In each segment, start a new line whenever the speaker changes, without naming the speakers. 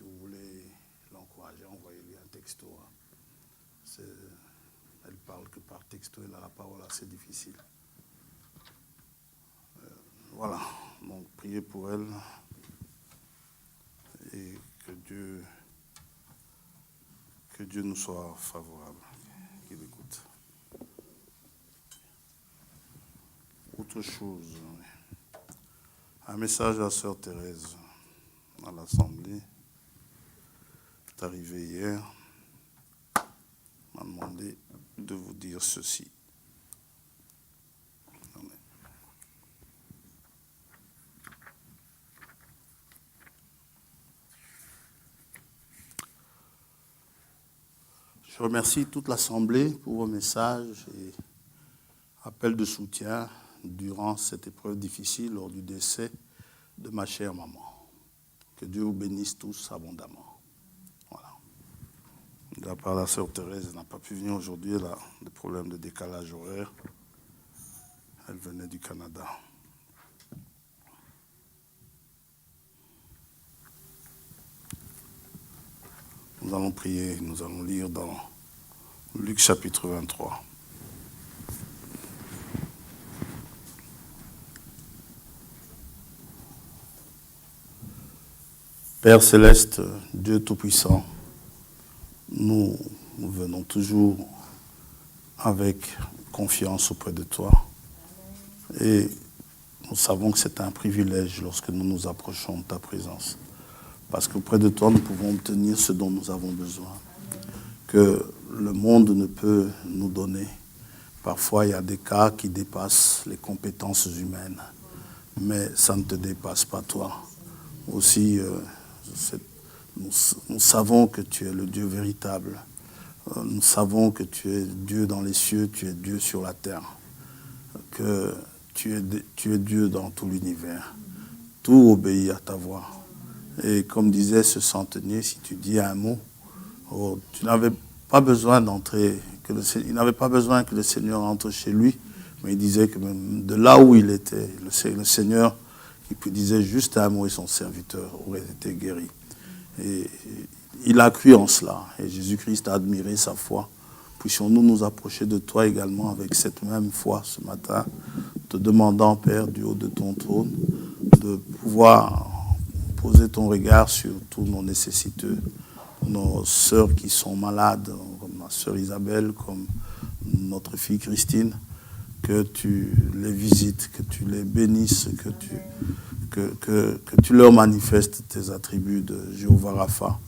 si vous voulez l'encourager, envoyez-lui un texto. Elle parle que par texto, elle a la parole assez difficile. Voilà, donc priez pour elle et que Dieu nous soit favorable, qu'il écoute. Autre chose, un message à Sœur Thérèse à l'Assemblée, est arrivé hier, m'a demandé de vous dire ceci. Je remercie toute l'Assemblée pour vos messages et appels de soutien durant cette épreuve difficile lors du décès de ma chère maman. Que Dieu vous bénisse tous abondamment. Voilà. De la part de la sœur Thérèse, elle n'a pas pu venir aujourd'hui, elle a des problèmes de décalage horaire. Elle venait du Canada. Nous allons prier, nous allons lire dans Luc chapitre 23. Père céleste, Dieu Tout-Puissant, nous venons toujours avec confiance auprès de toi. Et nous savons que c'est un privilège lorsque nous nous approchons de ta présence. Parce qu'auprès de toi, nous pouvons obtenir ce dont nous avons besoin, que le monde ne peut nous donner. Parfois, il y a des cas qui dépassent les compétences humaines, mais ça ne te dépasse pas, toi. Aussi, nous savons que tu es le Dieu véritable. Nous savons que tu es Dieu dans les cieux, tu es Dieu sur la terre, que tu es Dieu dans tout l'univers. Tout obéit à ta voix. Et comme disait ce centenier, si tu dis un mot, tu n'avais pas besoin d'entrer, il n'avait pas besoin que le Seigneur entre chez lui, mais il disait que même de là où il était, le Seigneur, il disait juste un mot et son serviteur aurait été guéri. Et il a cru en cela, et Jésus-Christ a admiré sa foi. Puissions-nous nous approcher de toi également avec cette même foi ce matin, te demandant, Père, du haut de ton trône, de pouvoir poser ton regard sur tous nos nécessiteux, nos sœurs qui sont malades, comme ma sœur Isabelle, comme notre fille Christine, que tu les visites, que tu les bénisses, que tu leur manifestes tes attributs de Jéhovah Rapha.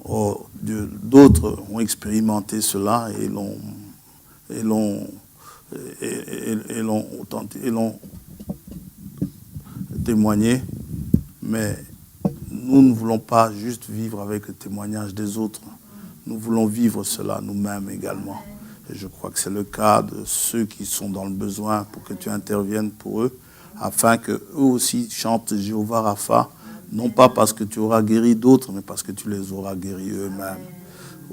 Oh, Dieu, d'autres ont expérimenté cela et l'ont témoigné, mais nous ne voulons pas juste vivre avec le témoignage des autres. Nous voulons vivre cela nous-mêmes également. Et je crois que c'est le cas de ceux qui sont dans le besoin pour que tu interviennes pour eux, afin qu'eux aussi chantent Jéhovah Rapha, non pas parce que tu auras guéri d'autres, mais parce que tu les auras guéris eux-mêmes.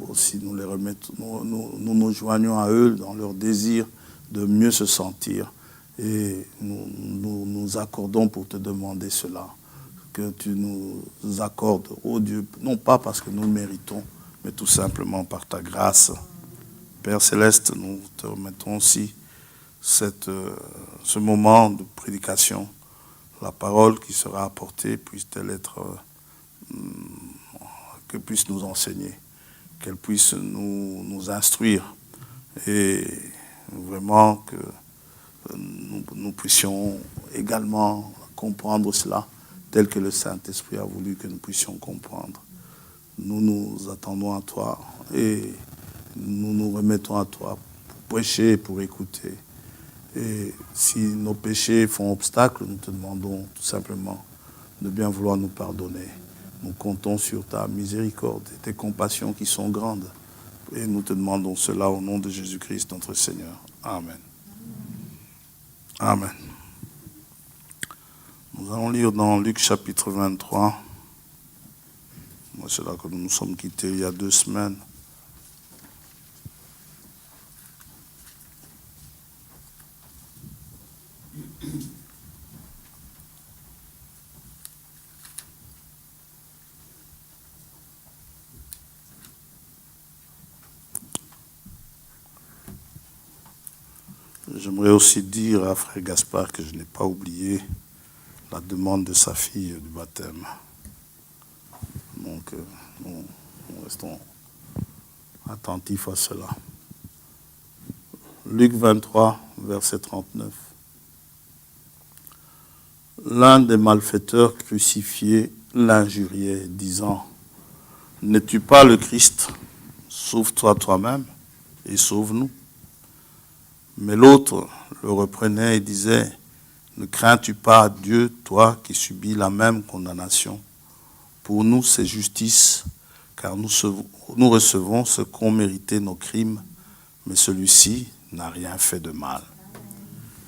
Aussi, nous les remettons, nous joignons à eux dans leur désir de mieux se sentir. Et nous accordons pour te demander cela. Que tu nous accordes, ô Dieu, non pas parce que nous le méritons, mais tout simplement par ta grâce. Père Céleste, nous te remettons aussi ce moment de prédication. La parole qui sera apportée puisse-t-elle être, que puisse nous enseigner, qu'elle puisse nous instruire et vraiment que nous puissions également comprendre cela tel que le Saint-Esprit a voulu que nous puissions comprendre. Nous nous attendons à toi et nous nous remettons à toi pour prêcher et pour écouter. Et si nos péchés font obstacle, nous te demandons tout simplement de bien vouloir nous pardonner. Nous comptons sur ta miséricorde et tes compassions qui sont grandes. Et nous te demandons cela au nom de Jésus-Christ, notre Seigneur. Amen. Amen. Nous allons lire dans Luc chapitre 23. C'est là que nous nous sommes quittés il y a 2 semaines. J'aimerais aussi dire à Frère Gaspard que je n'ai pas oublié la demande de sa fille du baptême. Donc, nous restons attentifs à cela. Luc 23, verset 39. L'un des malfaiteurs crucifiés l'injuriait, disant, « N'es-tu pas le Christ? Sauve-toi toi-même et sauve-nous. » Mais l'autre le reprenait et disait, « Ne crains-tu pas Dieu, toi qui subis la même condamnation? Pour nous, c'est justice, car nous recevons ce qu'ont mérité nos crimes, mais celui-ci n'a rien fait de mal. »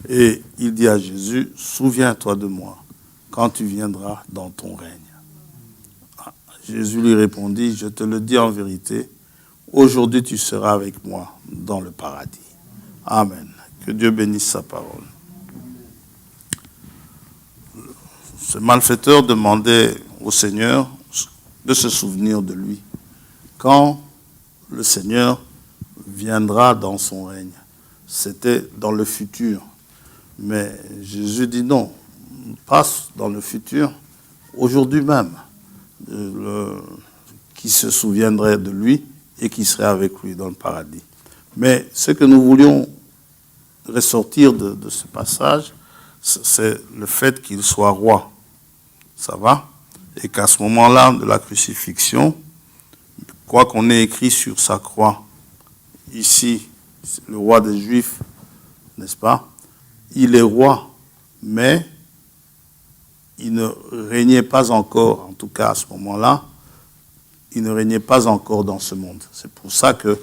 Et il dit à Jésus, « Souviens-toi de moi quand tu viendras dans ton règne. » Jésus lui répondit, « Je te le dis en vérité, aujourd'hui tu seras avec moi dans le paradis. » Amen. Que Dieu bénisse sa parole. Ce malfaiteur demandait au Seigneur de se souvenir de lui quand le Seigneur viendra dans son règne. C'était dans le futur. Mais Jésus dit non, passe dans le futur, aujourd'hui même, qui se souviendrait de lui et qui serait avec lui dans le paradis. Mais ce que nous voulions ressortir de ce passage, c'est le fait qu'il soit roi. Ça va? Et qu'à ce moment-là de la crucifixion, quoi qu'on ait écrit sur sa croix, ici, le roi des Juifs, n'est-ce pas? Il est roi, mais il ne régnait pas encore, en tout cas à ce moment-là, il ne régnait pas encore dans ce monde. C'est pour ça que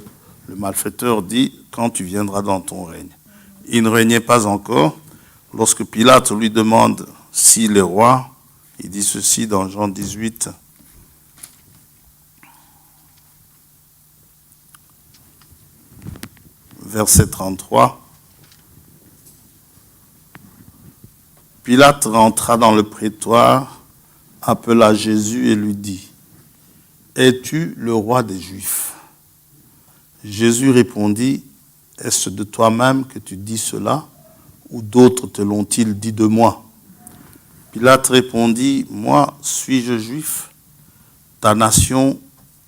le malfaiteur dit, quand tu viendras dans ton règne. Il ne régnait pas encore. Lorsque Pilate lui demande s'il est roi, il dit ceci dans Jean 18. Verset 33. Pilate rentra dans le prétoire, appela Jésus et lui dit, « Es-tu le roi des Juifs ?» Jésus répondit, « Est-ce de toi-même que tu dis cela, ou d'autres te l'ont-ils dit de moi ?» Pilate répondit, « Moi, suis-je juif? Ta nation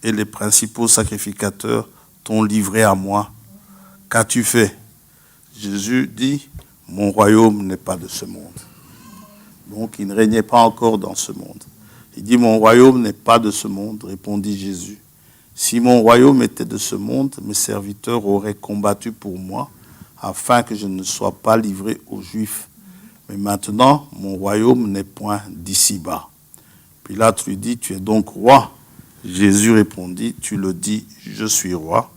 et les principaux sacrificateurs t'ont livré à moi. Qu'as-tu fait ?» Jésus dit, « Mon royaume n'est pas de ce monde. » Donc il ne régnait pas encore dans ce monde. Il dit, « Mon royaume n'est pas de ce monde, » répondit Jésus. « Si mon royaume était de ce monde, mes serviteurs auraient combattu pour moi, afin que je ne sois pas livré aux Juifs. Mais maintenant, mon royaume n'est point d'ici-bas. » Pilate lui dit, « Tu es donc roi ?» Jésus répondit, « Tu le dis, je suis roi.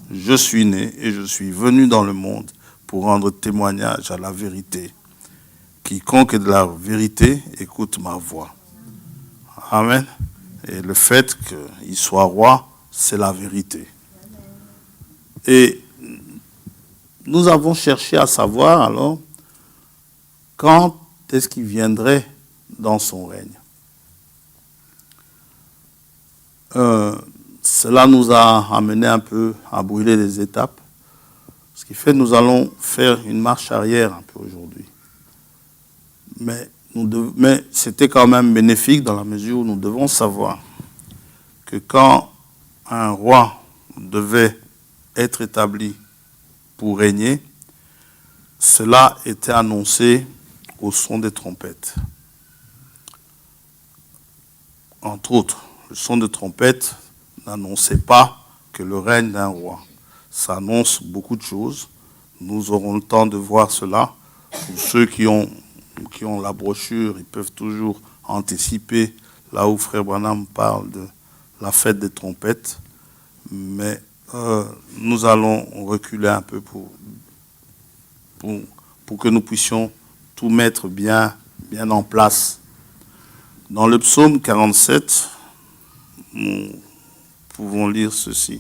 Je suis né et je suis venu dans le monde pour rendre témoignage à la vérité. Quiconque est de la vérité, écoute ma voix. » Amen. Et le fait qu'il soit roi, c'est la vérité. Et nous avons cherché à savoir alors quand est-ce qu'il viendrait dans son règne. Cela nous a amené un peu à brûler les étapes. Ce qui fait que nous allons faire une marche arrière un peu aujourd'hui. Mais c'était quand même bénéfique dans la mesure où nous devons savoir que quand un roi devait être établi pour régner, cela était annoncé au son des trompettes. Entre autres, le son de trompette n'annonçait pas que le règne d'un roi. Ça annonce beaucoup de choses. Nous aurons le temps de voir cela. Pour ceux qui ont la brochure, ils peuvent toujours anticiper là où Frère Branham parle de la fête des trompettes. Mais nous allons reculer un peu pour que nous puissions tout mettre bien en place. Dans le psaume 47, nous pouvons lire ceci.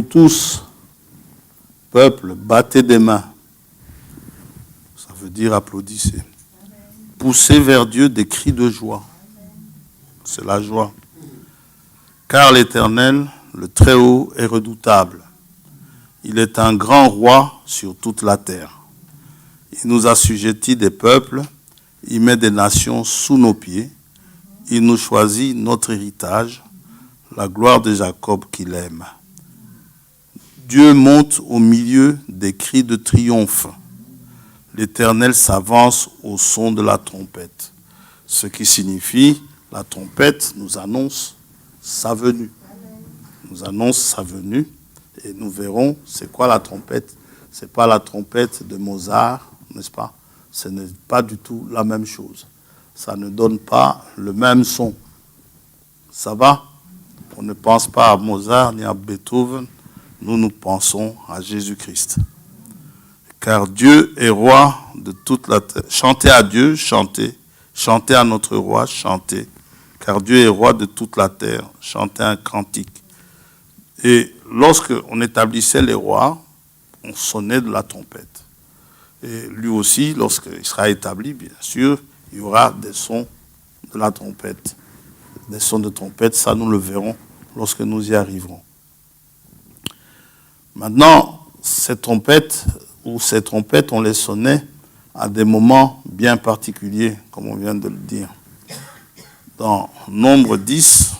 tous, peuple, battez des mains. Ça veut dire applaudissez. Poussez vers Dieu des cris de joie. C'est la joie. Car l'Éternel, le Très-Haut, est redoutable. Il est un grand roi sur toute la terre. Il nous assujettit des peuples, il met des nations sous nos pieds. Il nous choisit notre héritage, la gloire de Jacob qu'il aime. Dieu monte au milieu des cris de triomphe. L'Éternel s'avance au son de la trompette. Ce qui signifie, la trompette nous annonce sa venue. Nous annonce sa venue et nous verrons c'est quoi la trompette. Ce n'est pas la trompette de Mozart, n'est-ce pas? Ce n'est pas du tout la même chose. Ça ne donne pas le même son. Ça va? On ne pense pas à Mozart ni à Beethoven. Nous pensons à Jésus-Christ. Car Dieu est roi de toute la terre. Chantez à Dieu, chantez. Chantez à notre roi, chantez. Car Dieu est roi de toute la terre. Chantez un cantique. Et lorsque on établissait les rois, on sonnait de la trompette. Et lui aussi, lorsqu'il sera établi, bien sûr, il y aura des sons de la trompette. Des sons de trompette, ça nous le verrons lorsque nous y arriverons. Maintenant, ces trompettes, on les sonnait à des moments bien particuliers, comme on vient de le dire. Dans Nombre 10,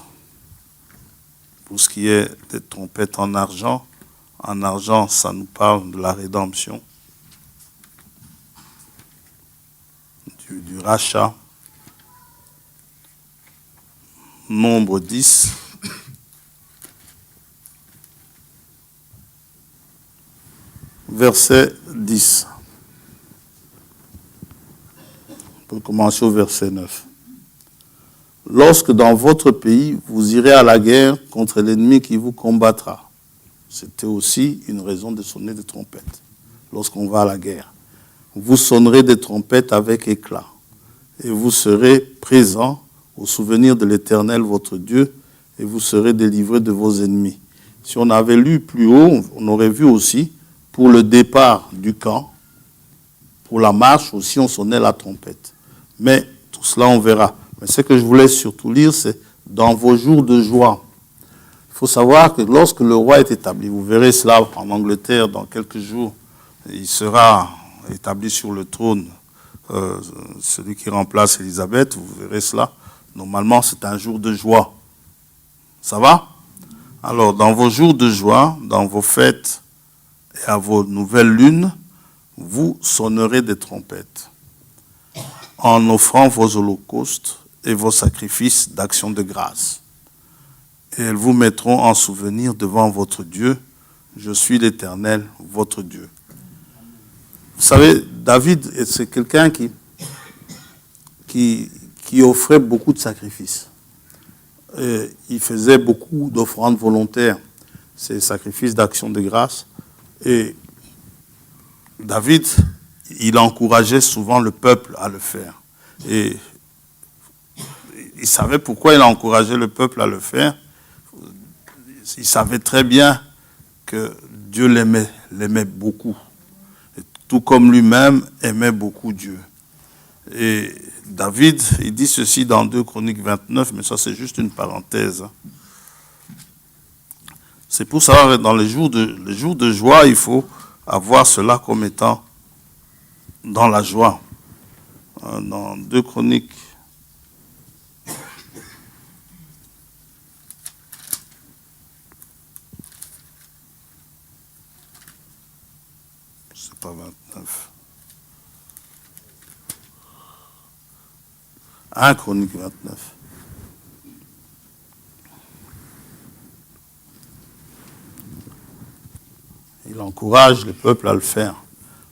pour ce qui est des trompettes en argent, ça nous parle de la rédemption, du rachat. Nombre 10. Verset 10. On peut commencer au verset 9. Lorsque dans votre pays, vous irez à la guerre contre l'ennemi qui vous combattra. C'était aussi une raison de sonner des trompettes. Lorsqu'on va à la guerre. Vous sonnerez des trompettes avec éclat. Et vous serez présents au souvenir de l'Éternel, votre Dieu, et vous serez délivrés de vos ennemis. Si on avait lu plus haut, on aurait vu aussi, pour le départ du camp, pour la marche aussi, on sonnait la trompette. Mais tout cela, on verra. Mais ce que je voulais surtout lire, c'est dans vos jours de joie. Il faut savoir que lorsque le roi est établi, vous verrez cela en Angleterre dans quelques jours, il sera établi sur le trône, celui qui remplace Élisabeth, vous verrez cela. Normalement, c'est un jour de joie. Ça va? Alors, dans vos jours de joie, dans vos fêtes et à vos nouvelles lunes, vous sonnerez des trompettes en offrant vos holocaustes et vos sacrifices d'action de grâce. Et elles vous mettront en souvenir devant votre Dieu. Je suis l'Éternel, votre Dieu. Vous savez, David, c'est quelqu'un qui offrait beaucoup de sacrifices. Et il faisait beaucoup d'offrandes volontaires, ces sacrifices d'action de grâce. Et David, il encourageait souvent le peuple à le faire. Et il savait pourquoi il encourageait le peuple à le faire. Il savait très bien que Dieu l'aimait beaucoup. Et tout comme lui-même aimait beaucoup Dieu. Et David, il dit ceci dans 2 Chroniques 29, mais ça c'est juste une parenthèse. C'est pour savoir que dans les jours de joie, il faut avoir cela comme étant dans la joie. Dans 2 Chroniques. C'est pas 29. 1 Chronique 29. Il encourage le peuple à le faire.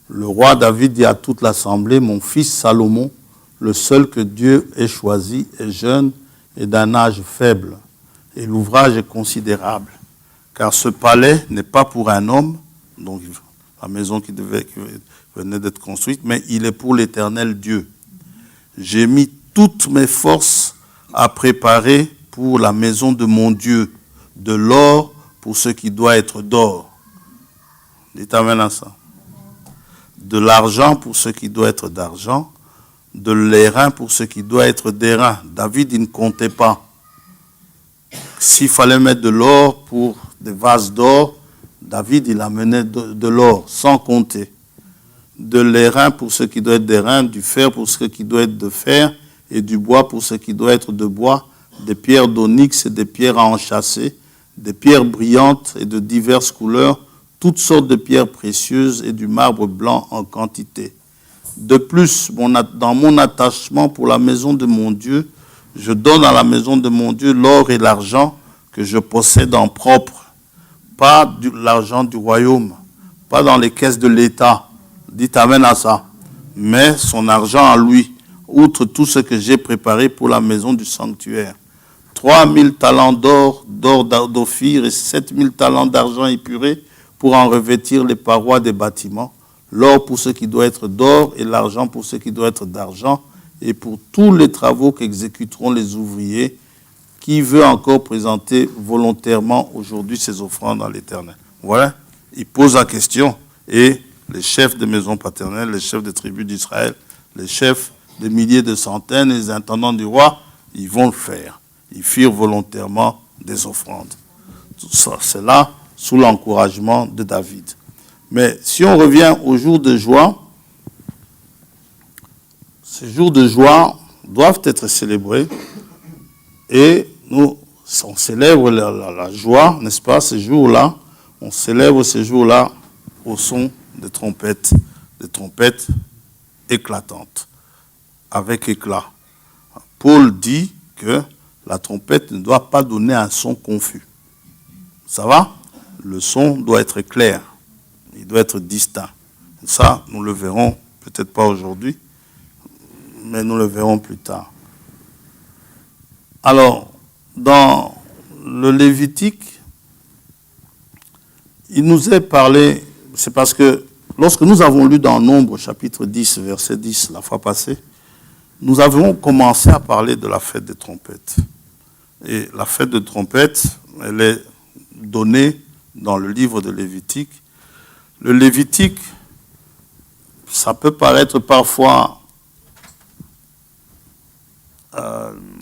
Le roi David dit à toute l'assemblée, mon fils Salomon, le seul que Dieu ait choisi, est jeune et d'un âge faible, et l'ouvrage est considérable. Car ce palais n'est pas pour un homme, donc la maison qui venait d'être construite, mais il est pour l'Éternel Dieu. J'ai mis toutes mes forces à préparer pour la maison de mon Dieu, de l'or pour ce qui doit être d'or. Dites amen à ça. De l'argent pour ce qui doit être d'argent, de l'airain pour ce qui doit être d'airain. David, il ne comptait pas. S'il fallait mettre de l'or pour des vases d'or, David, il amenait de l'or, sans compter. De l'airain pour ce qui doit être d'airain, du fer pour ce qui doit être de fer, et du bois pour ce qui doit être de bois, des pierres d'onyx et des pierres à enchâsser, des pierres brillantes et de diverses couleurs, toutes sortes de pierres précieuses et du marbre blanc en quantité. De plus, dans mon attachement pour la maison de mon Dieu, je donne à la maison de mon Dieu l'or et l'argent que je possède en propre, pas l'argent du royaume, pas dans les caisses de l'État. Dites amen à ça. Mais son argent à lui, outre tout ce que j'ai préparé pour la maison du sanctuaire. 3000 talents d'or d'Ophir et 7000 talents d'argent épuré pour en revêtir les parois des bâtiments, l'or pour ce qui doit être d'or et l'argent pour ce qui doit être d'argent, et pour tous les travaux qu'exécuteront les ouvriers. Qui veut encore présenter volontairement aujourd'hui ses offrandes à l'Éternel? Voilà, il pose la question, et les chefs des maisons paternelles, les chefs des tribus d'Israël, les chefs de milliers, de centaines, les intendants du roi, ils vont le faire. Ils firent volontairement des offrandes. Tout ça, c'est là, sous l'encouragement de David. Mais si on revient au jour de joie, ces jours de joie doivent être célébrés et nous, on célèbre la joie, n'est-ce pas, ces jours-là, on célèbre ces jours-là au son des trompettes éclatantes, avec éclat. Paul dit que la trompette ne doit pas donner un son confus. Ça va? Le son doit être clair, il doit être distinct. Ça, nous le verrons, peut-être pas aujourd'hui, mais nous le verrons plus tard. Alors, dans le Lévitique, il nous est parlé, c'est parce que lorsque nous avons lu dans Nombre, chapitre 10, verset 10, la fois passée, nous avons commencé à parler de la fête des trompettes. Et la fête des trompettes, elle est donnée dans le livre de Lévitique. Le Lévitique, ça peut paraître parfois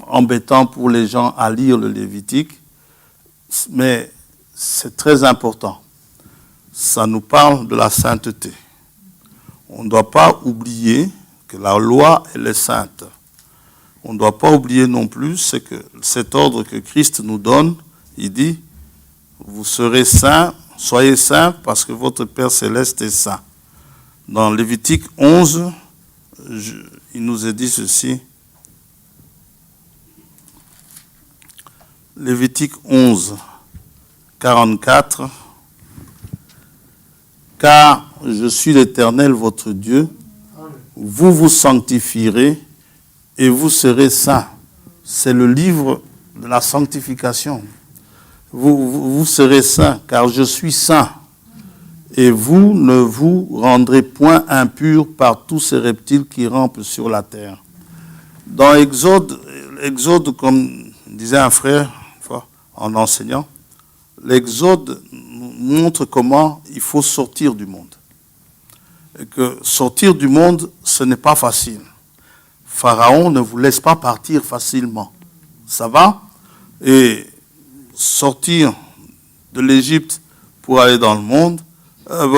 embêtant pour les gens à lire le Lévitique, mais c'est très important. Ça nous parle de la sainteté. On ne doit pas oublier que la loi, elle est sainte. On ne doit pas oublier non plus que cet ordre que Christ nous donne, il dit, vous serez saints, soyez saints parce que votre Père Céleste est saint. Dans Lévitique 11, il nous est dit ceci. Lévitique 11, 44. Car je suis l'Éternel, votre Dieu, vous vous sanctifierez et vous serez saints. C'est le livre de la sanctification. Vous serez saints, car je suis saint. Et vous ne vous rendrez point impurs par tous ces reptiles qui rampent sur la terre. Dans Exode, comme disait un frère en enseignant, l'Exode montre comment il faut sortir du monde. Et que sortir du monde, ce n'est pas facile. Pharaon ne vous laisse pas partir facilement. Ça va? Et sortir de l'Égypte pour aller dans le monde,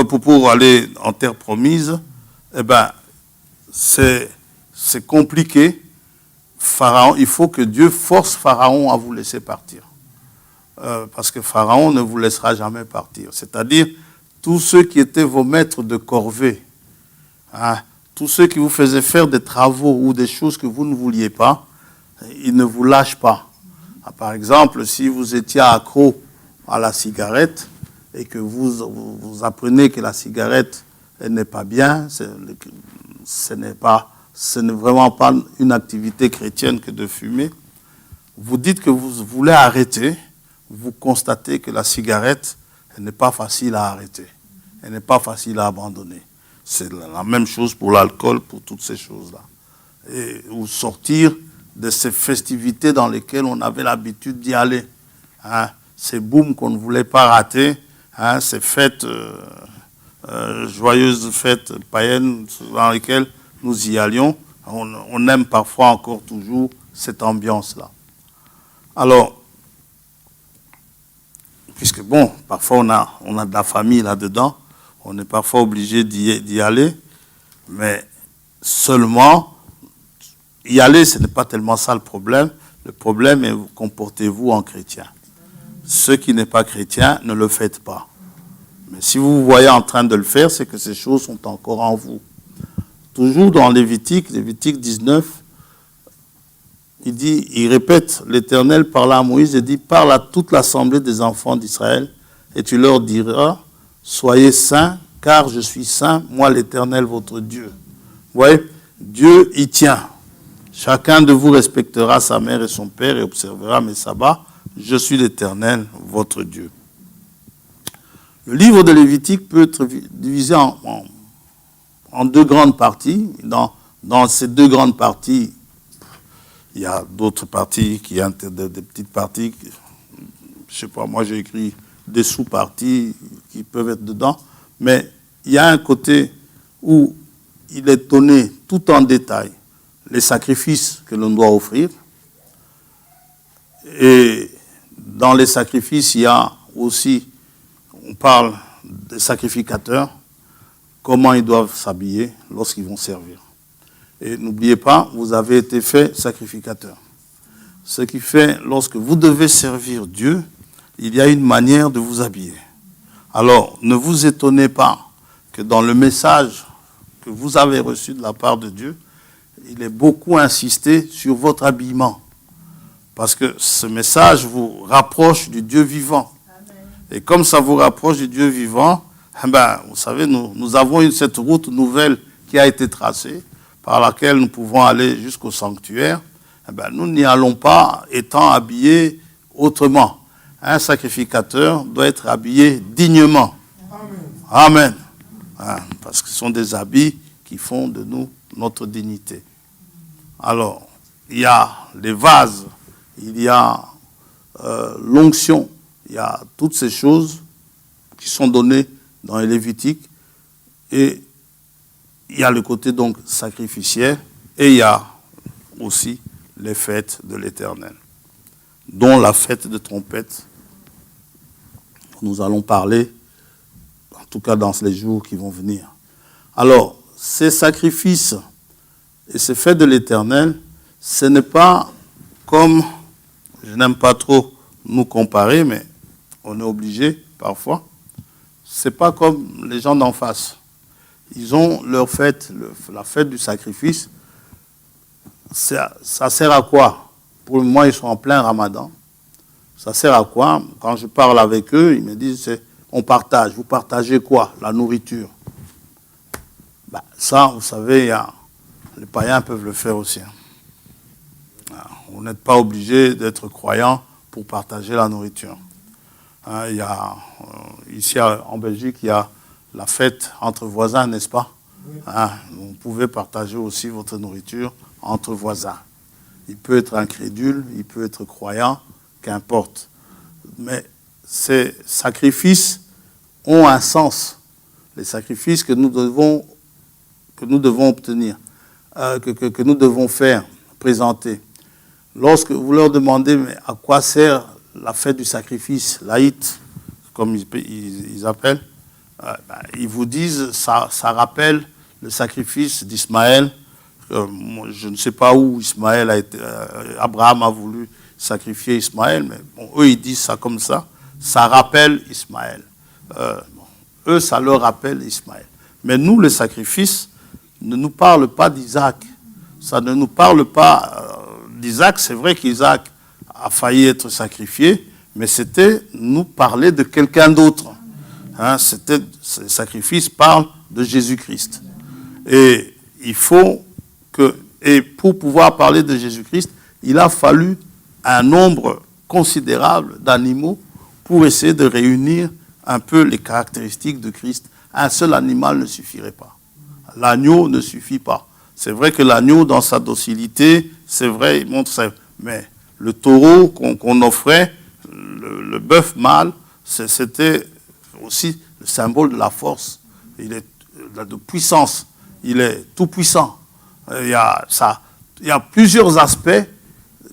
pour aller en terre promise, c'est compliqué. Pharaon, il faut que Dieu force Pharaon à vous laisser partir. Parce que Pharaon ne vous laissera jamais partir. C'est-à-dire, tous ceux qui étaient vos maîtres de corvée, tous ceux qui vous faisaient faire des travaux ou des choses que vous ne vouliez pas, ils ne vous lâchent pas. Par exemple, si vous étiez accro à la cigarette et que vous apprenez que la cigarette elle n'est pas bien, ce n'est vraiment pas une activité chrétienne que de fumer, vous dites que vous voulez arrêter, vous constatez que la cigarette, elle n'est pas facile à arrêter, elle n'est pas facile à abandonner. C'est la même chose pour l'alcool, pour toutes ces choses-là. Ou sortir de ces festivités dans lesquelles on avait l'habitude d'y aller. ces booms qu'on ne voulait pas rater, hein, ces fêtes, joyeuses fêtes païennes dans lesquelles nous y allions. On aime parfois encore toujours cette ambiance-là. Alors, puisque bon, parfois on a de la famille là-dedans, on est parfois obligé d'y aller, mais seulement, y aller, ce n'est pas tellement ça le problème. Le problème est, comportez-vous en chrétien. Ceux qui n'est pas chrétien, ne le faites pas. Mais si vous vous voyez en train de le faire, c'est que ces choses sont encore en vous. Toujours dans Lévitique 19, il répète, l'Éternel parla à Moïse et dit, parle à toute l'assemblée des enfants d'Israël et tu leur diras, soyez saints, car je suis saint, moi l'Éternel votre Dieu. Vous voyez, Dieu y tient. Chacun de vous respectera sa mère et son père et observera mes sabbats. Je suis l'Éternel, votre Dieu. Le livre de Lévitique peut être divisé en deux grandes parties. Dans ces deux grandes parties, il y a d'autres parties, des petites parties. Je ne sais pas, moi j'ai écrit des sous-parties qui peuvent être dedans. Mais il y a un côté où il est donné tout en détail les sacrifices que l'on doit offrir. Et dans les sacrifices, il y a aussi, on parle des sacrificateurs, comment ils doivent s'habiller lorsqu'ils vont servir. Et n'oubliez pas, vous avez été fait sacrificateur. Ce qui fait, lorsque vous devez servir Dieu, il y a une manière de vous habiller. Alors, ne vous étonnez pas que dans le message que vous avez reçu de la part de Dieu, il est beaucoup insisté sur votre habillement. Parce que ce message vous rapproche du Dieu vivant. Amen. Et comme ça vous rapproche du Dieu vivant, vous savez, nous avons cette route nouvelle qui a été tracée, par laquelle nous pouvons aller jusqu'au sanctuaire. Nous n'y allons pas étant habillés autrement. Un sacrificateur doit être habillé dignement. Amen. Amen. Parce que ce sont des habits qui font de nous notre dignité. Alors, il y a les vases, il y a l'onction, il y a toutes ces choses qui sont données dans les Lévitiques. Et il y a le côté donc sacrificiel et il y a aussi les fêtes de l'Éternel, dont la fête de trompette. Nous allons parler, en tout cas dans les jours qui vont venir. Alors, ces sacrifices et ces fêtes de l'Éternel, ce n'est pas comme, je n'aime pas trop nous comparer, mais on est obligé parfois. Ce n'est pas comme les gens d'en face. Ils ont leur fête, la fête du sacrifice. Ça sert à quoi? Pour le moment, ils sont en plein ramadan. Ça sert à quoi? Quand je parle avec eux, ils me disent, on partage. Vous partagez quoi? La nourriture. Ça, vous savez, les païens peuvent le faire aussi. Vous n'êtes pas obligé d'être croyant pour partager la nourriture. Ici en Belgique, il y a la fête entre voisins, n'est-ce pas? Oui. Vous pouvez partager aussi votre nourriture entre voisins. Il peut être incrédule, il peut être croyant, qu'importe. Mais ces sacrifices ont un sens. Les sacrifices que nous devons obtenir, que nous devons faire, présenter. Lorsque vous leur demandez mais à quoi sert la fête du sacrifice, l'Aït, comme ils appellent, ils vous disent ça rappelle le sacrifice d'Ismaël. Je ne sais pas où Ismaël a été. Abraham a voulu sacrifier Ismaël, mais eux ils disent ça comme ça. Ça rappelle Ismaël. Eux, ça leur rappelle Ismaël. Mais nous, le sacrifice ne nous parle pas d'Isaac. Ça ne nous parle pas d'Isaac. C'est vrai qu'Isaac a failli être sacrifié, mais c'était nous parler de quelqu'un d'autre. Ce sacrifice parle de Jésus-Christ. Et il faut et pour pouvoir parler de Jésus-Christ, il a fallu un nombre considérable d'animaux pour essayer de réunir un peu les caractéristiques de Christ. Un seul animal ne suffirait pas. L'agneau ne suffit pas. C'est vrai que l'agneau, dans sa docilité, c'est vrai, il montre ça. Mais le taureau qu'on offrait, le bœuf mâle, c'était aussi le symbole de la force. Il est de puissance. Il est tout puissant. Il y a plusieurs aspects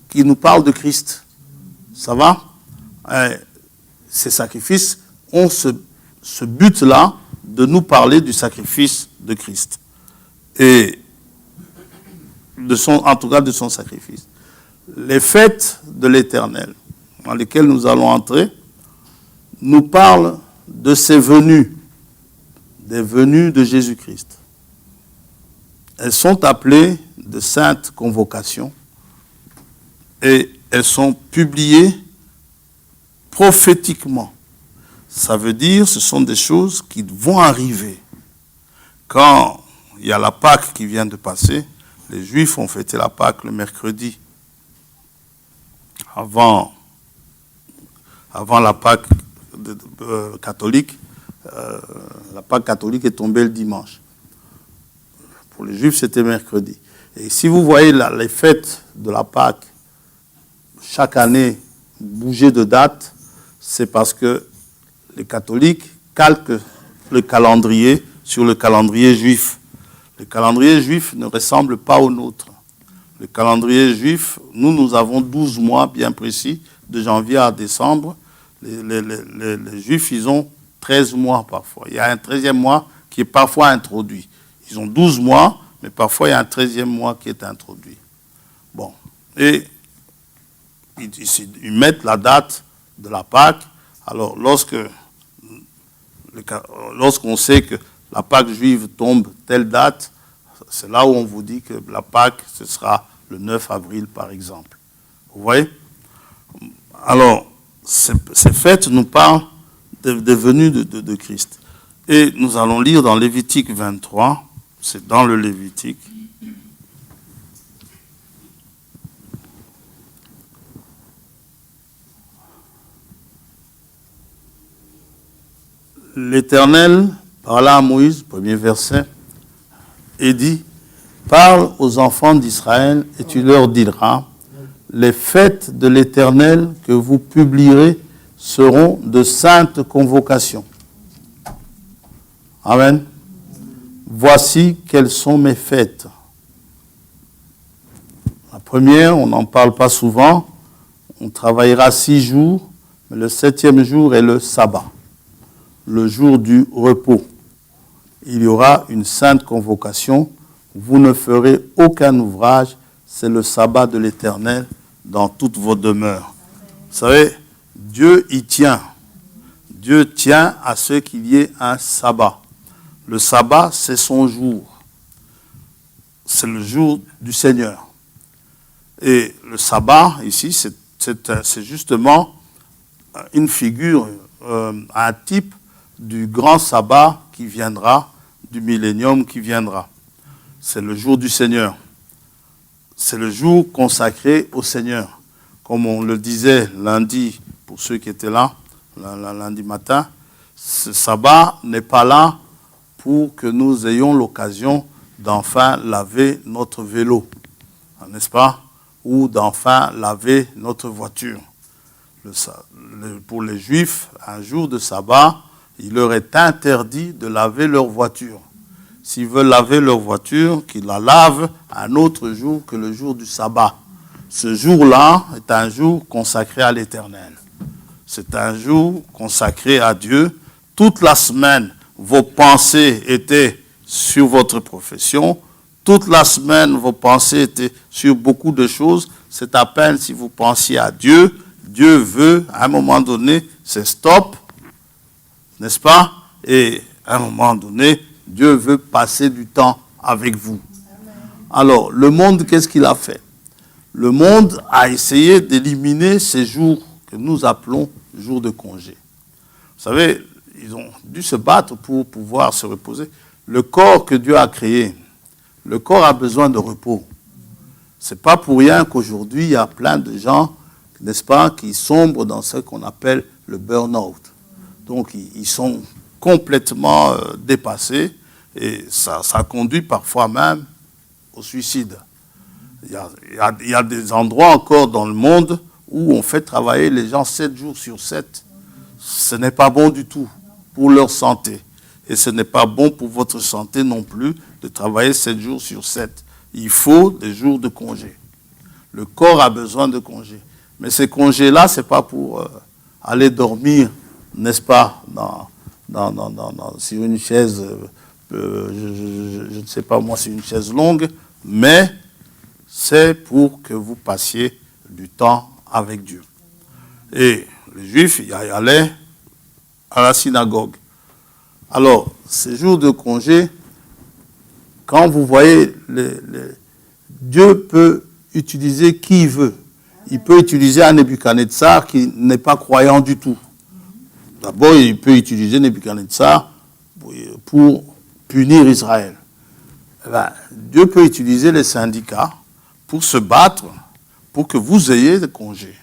qui nous parlent de Christ. Ça va? Ces sacrifices ont ce but-là de nous parler du sacrifice de Christ. Et en tout cas de son sacrifice. Les fêtes de l'Éternel, dans lesquelles nous allons entrer, nous parlent de ses venues, des venues de Jésus-Christ. Elles sont appelées de saintes convocations et elles sont publiées prophétiquement. Ça veut dire ce sont des choses qui vont arriver. Quand il y a la Pâque qui vient de passer, les Juifs ont fêté la Pâque le mercredi. Avant la Pâque catholique, la Pâque catholique est tombée le dimanche. Pour les Juifs, c'était mercredi. Et si vous voyez les fêtes de la Pâque, chaque année, bouger de date, c'est parce que les catholiques calquent le calendrier sur le calendrier juif. Le calendrier juif ne ressemble pas au nôtre. Le calendrier juif, nous avons 12 mois bien précis, de janvier à décembre. Les Juifs, ils ont 13 mois parfois. Il y a un 13e mois qui est parfois introduit. Ils ont 12 mois, mais parfois il y a un 13e mois qui est introduit. Bon. Et ils mettent la date de la Pâque. Alors, lorsqu'on sait que la Pâque juive tombe telle date, c'est là où on vous dit que la Pâque, ce sera le 9 avril, par exemple. Vous voyez? Alors, ces fêtes nous parlent des venues de Christ. Et nous allons lire dans Lévitique 23, c'est dans le Lévitique. L'Éternel parla à Moïse, premier verset, et dit, parle aux enfants d'Israël et tu leur diras, les fêtes de l'Éternel que vous publierez seront de saintes convocations. Amen. Voici quelles sont mes fêtes. La première, on n'en parle pas souvent, on travaillera 6 jours, mais le 7e jour est le sabbat, le jour du repos. Il y aura une sainte convocation, vous ne ferez aucun ouvrage, c'est le sabbat de l'Éternel dans toutes vos demeures. Vous savez, Dieu y tient. Dieu tient à ce qu'il y ait un sabbat. Le sabbat, c'est son jour. C'est le jour du Seigneur. Et le sabbat, ici, c'est justement une figure, un type du grand sabbat qui viendra, du millénium qui viendra. C'est le jour du Seigneur. C'est le jour consacré au Seigneur. Comme on le disait lundi, pour ceux qui étaient là, lundi matin, ce sabbat n'est pas là pour que nous ayons l'occasion d'enfin laver notre vélo, n'est-ce pas? Ou d'enfin laver notre voiture. Pour les Juifs, un jour de sabbat, il leur est interdit de laver leur voiture. S'ils veulent laver leur voiture, qu'ils la lavent un autre jour que le jour du sabbat. Ce jour-là est un jour consacré à l'Éternel. C'est un jour consacré à Dieu. Toute la semaine, vos pensées étaient sur votre profession. Toute la semaine, vos pensées étaient sur beaucoup de choses. C'est à peine si vous pensiez à Dieu. Dieu veut, à un moment donné, c'est stop, n'est-ce pas? Et à un moment donné, Dieu veut passer du temps avec vous. Alors, le monde, qu'est-ce qu'il a fait? Le monde a essayé d'éliminer ces jours que nous appelons jours de congé. Vous savez, ils ont dû se battre pour pouvoir se reposer. Le corps que Dieu a créé, le corps a besoin de repos. Ce n'est pas pour rien qu'aujourd'hui, il y a plein de gens, n'est-ce pas, qui sombrent dans ce qu'on appelle le burn-out. Donc, ils sont complètement dépassés et ça conduit parfois même au suicide. Il y a des endroits encore dans le monde où on fait travailler les gens 7 jours sur 7. Ce n'est pas bon du tout pour leur santé. Et ce n'est pas bon pour votre santé non plus de travailler 7 jours sur 7. Il faut des jours de congé. Le corps a besoin de congés. Mais ces congés-là, ce n'est pas pour aller dormir, n'est-ce pas, sur une chaise, je ne sais pas moi, c'est une chaise longue, mais c'est pour que vous passiez du temps avec Dieu. Et les Juifs y allaient à la synagogue. Alors, ces jours de congé, quand vous voyez, Dieu peut utiliser qui il veut. Il peut utiliser un Nebuchadnezzar qui n'est pas croyant du tout. D'abord, il peut utiliser Nebuchadnezzar pour punir Israël. Dieu peut utiliser les syndicats pour se battre, pour que vous ayez des congés.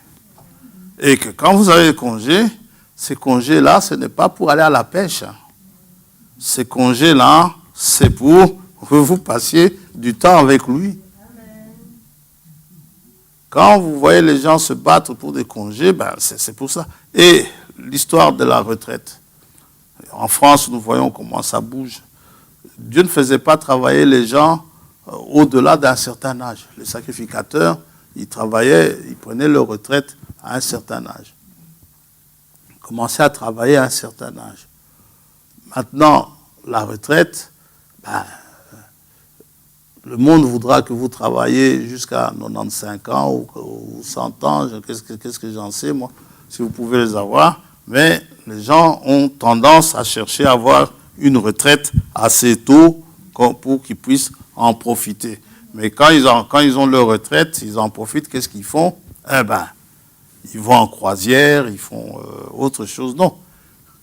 Et que quand vous avez des congés, ces congés-là, ce n'est pas pour aller à la pêche. Ces congés-là, c'est pour que vous passiez du temps avec lui. Quand vous voyez les gens se battre pour des congés, c'est pour ça. Et l'histoire de la retraite. En France, nous voyons comment ça bouge. Dieu ne faisait pas travailler les gens au-delà d'un certain âge. Les sacrificateurs, ils travaillaient, ils prenaient leur retraite à un certain âge. Ils commençaient à travailler à un certain âge. Maintenant, la retraite, le monde voudra que vous travaillez jusqu'à 95 ans ou 100 ans. Qu'est-ce que j'en sais, moi, si vous pouvez les avoir. Mais les gens ont tendance à chercher à avoir une retraite assez tôt pour qu'ils puissent en profiter. Mais quand ils ont leur retraite, ils en profitent, qu'est-ce qu'ils font? Ils vont en croisière, ils font autre chose. Non.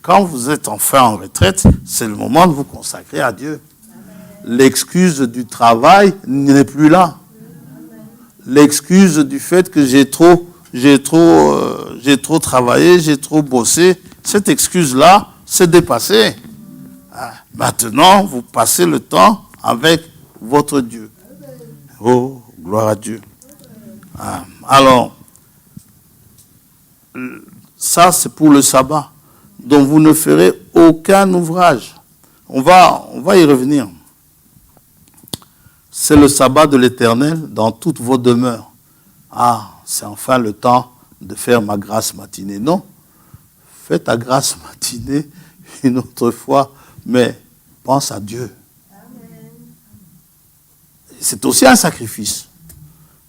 Quand vous êtes enfin en retraite, c'est le moment de vous consacrer à Dieu. L'excuse du travail n'est plus là. L'excuse du fait que j'ai trop travaillé, j'ai trop bossé, cette excuse-là, c'est dépassé. Maintenant, vous passez le temps avec votre Dieu. Oh, gloire à Dieu. Alors, ça, c'est pour le sabbat, dont vous ne ferez aucun ouvrage. On va y revenir. C'est le sabbat de l'Éternel dans toutes vos demeures. C'est enfin le temps de faire ma grâce matinée. Non, fais ta grâce matinée une autre fois, mais pense à Dieu. C'est aussi un sacrifice.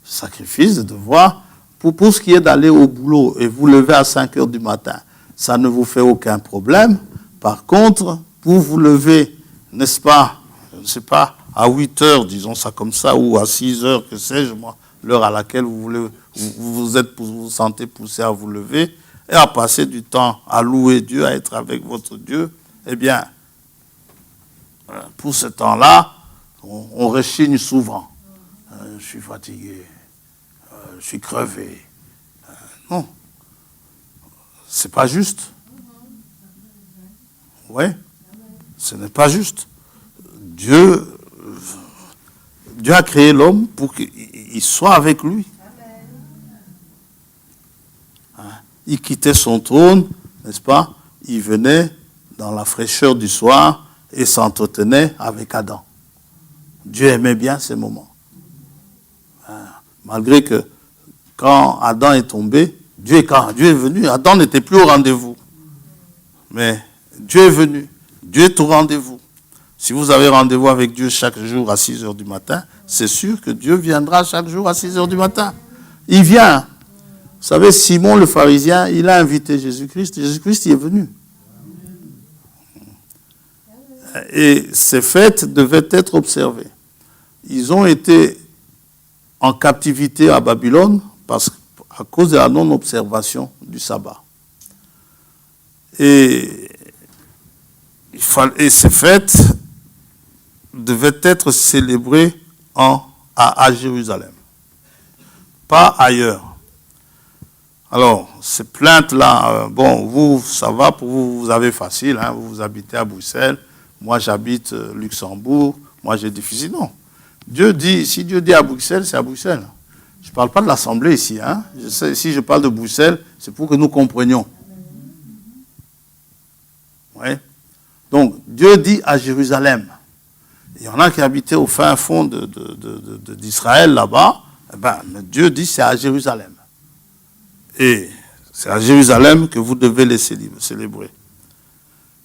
Sacrifice de devoir, pour ce qui est d'aller au boulot et vous lever à 5 heures du matin, ça ne vous fait aucun problème. Par contre, pour vous lever, n'est-ce pas, je ne sais pas, à 8 heures, disons ça comme ça, ou à 6 heures, que sais-je, moi, l'heure à laquelle vous vous sentez poussé à vous lever, et à passer du temps à louer Dieu, à être avec votre Dieu, eh bien, pour ce temps-là, on rechigne souvent. Je suis fatigué, je suis crevé. Non, c'est pas juste. Oui, ce n'est pas juste. Dieu a créé l'homme pour qu'il soit avec lui. Il quittait son trône, n'est-ce pas? Il venait dans la fraîcheur du soir et s'entretenait avec Adam. Dieu aimait bien ces moments. Malgré que quand Adam est tombé, Dieu est venu, Adam n'était plus au rendez-vous. Mais Dieu est venu, Dieu est au rendez-vous. Si vous avez rendez-vous avec Dieu chaque jour à 6 heures du matin, c'est sûr que Dieu viendra chaque jour à 6 heures du matin. Il vient. Vous savez, Simon le pharisien, il a invité Jésus-Christ. Jésus-Christ y est venu. Et ces fêtes devaient être observées. Ils ont été en captivité à Babylone à cause de la non-observation du sabbat. Et ces fêtes devaient être célébrées à Jérusalem, pas ailleurs. Alors, ces plaintes-là, vous, ça va pour vous, vous avez facile, hein, vous habitez à Bruxelles, moi j'habite Luxembourg, moi j'ai difficile. Non. Si Dieu dit à Bruxelles, c'est à Bruxelles. Je ne parle pas de l'Assemblée ici. Hein. Si je parle de Bruxelles, c'est pour que nous comprenions. Ouais. Donc, Dieu dit à Jérusalem. Il y en a qui habitaient au fin fond d'Israël, là-bas. Eh ben, Dieu dit c'est à Jérusalem. Et c'est à Jérusalem que vous devez les célébrer.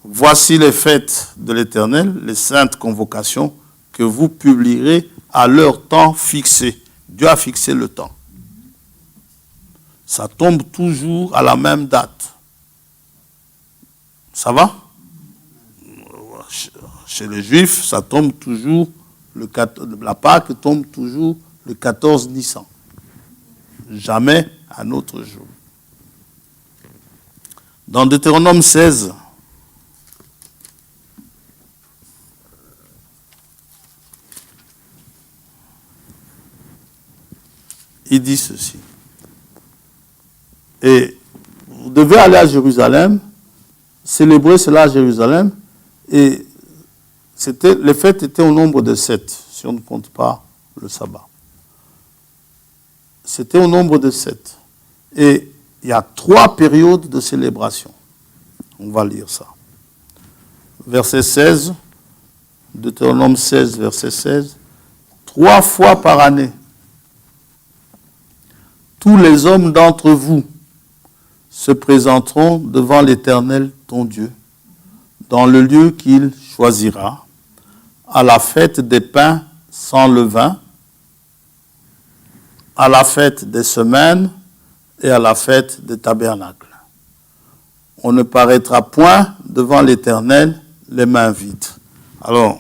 Voici les fêtes de l'Éternel, les saintes convocations que vous publierez à leur temps fixé. Dieu a fixé le temps. Ça tombe toujours à la même date. Ça va? Chez les Juifs, ça tombe toujours, la Pâque tombe toujours le 14 Nissan. Jamais un autre jour. Dans Deutéronome 16, il dit ceci. Et vous devez aller à Jérusalem, célébrer cela à Jérusalem, et les fêtes étaient au nombre de 7, si on ne compte pas le sabbat. C'était au nombre de 7. Et il y a 3 périodes de célébration. On va lire ça. Verset 16, Deutéronome 16, verset 16. 3 fois par année, tous les hommes d'entre vous se présenteront devant l'Éternel, ton Dieu, dans le lieu qu'il choisira, à la fête des pains sans levain, à la fête des semaines et à la fête des tabernacles. On ne paraîtra point devant l'Éternel les mains vides. Alors,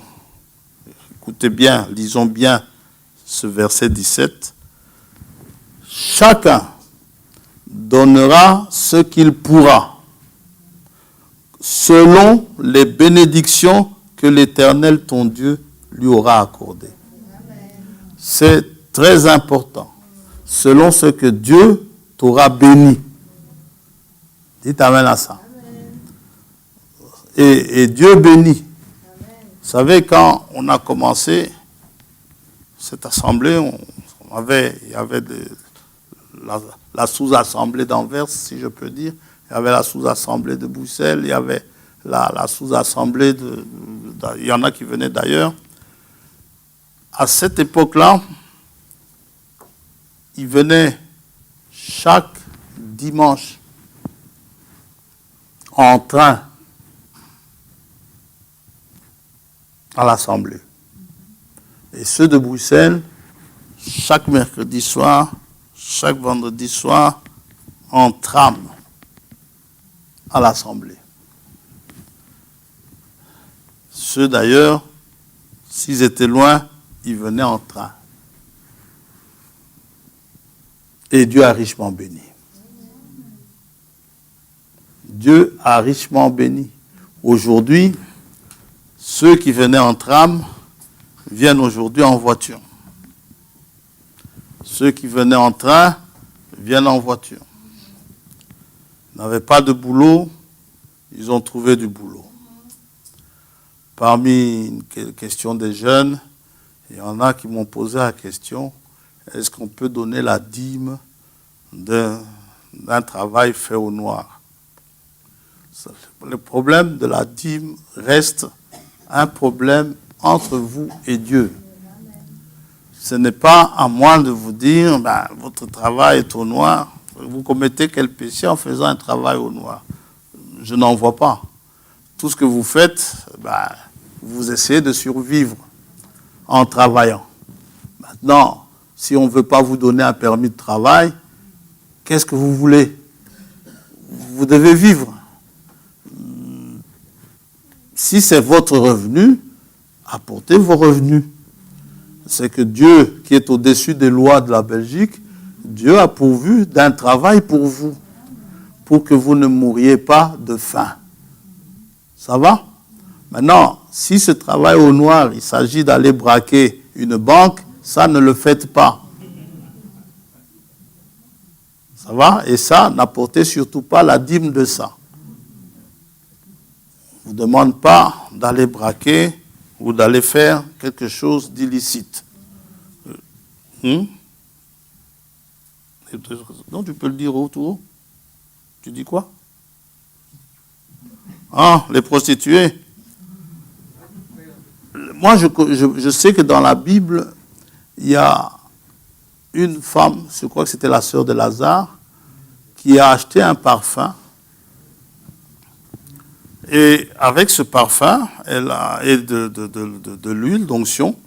écoutez bien, lisons bien ce verset 17. Chacun donnera ce qu'il pourra, selon les bénédictions que l'Éternel, ton Dieu, lui aura accordées. C'est très important. Selon ce que Dieu t'aura béni. Dites amen à ça. Et Dieu bénit. Vous savez, quand on a commencé cette assemblée, il y avait la sous-assemblée d'Anvers, si je peux dire. Il y avait la sous-assemblée de Bruxelles, il y avait la sous-assemblée il y en a qui venaient d'ailleurs. À cette époque-là, ils venaient chaque dimanche en train à l'Assemblée. Et ceux de Bruxelles, chaque mercredi soir, chaque vendredi soir, en tram à l'Assemblée. Ceux d'ailleurs, s'ils étaient loin, ils venaient en train. Et Dieu a richement béni. Dieu a richement béni. Aujourd'hui, ceux qui venaient en tram viennent aujourd'hui en voiture. Ceux qui venaient en train viennent en voiture. Ils n'avaient pas de boulot, ils ont trouvé du boulot. Parmi une question des jeunes, il y en a qui m'ont posé la question, est-ce qu'on peut donner la dîme d'un travail fait au noir? Le problème de la dîme reste un problème entre vous et Dieu. Ce n'est pas à moi de vous dire, votre travail est au noir. Vous commettez quel péché en faisant un travail au noir? Je n'en vois pas. Tout ce que vous faites, vous essayez de survivre en travaillant. Maintenant, si on ne veut pas vous donner un permis de travail, qu'est-ce que vous voulez? Vous devez vivre. Si c'est votre revenu, apportez vos revenus. C'est que Dieu, qui est au-dessus des lois de la Belgique, Dieu a pourvu d'un travail pour vous, pour que vous ne mouriez pas de faim. Ça va? Maintenant, si ce travail au noir, il s'agit d'aller braquer une banque, ça, ne le faites pas. Ça va? Et ça, n'apportez surtout pas la dîme de ça. On ne vous demande pas d'aller braquer ou d'aller faire quelque chose d'illicite. Non, tu peux le dire tout haut. Tu dis quoi? Ah, les prostituées. Moi, je sais que dans la Bible, il y a une femme, je crois que c'était la sœur de Lazare, qui a acheté un parfum. Et avec ce parfum, et de l'huile d'onction,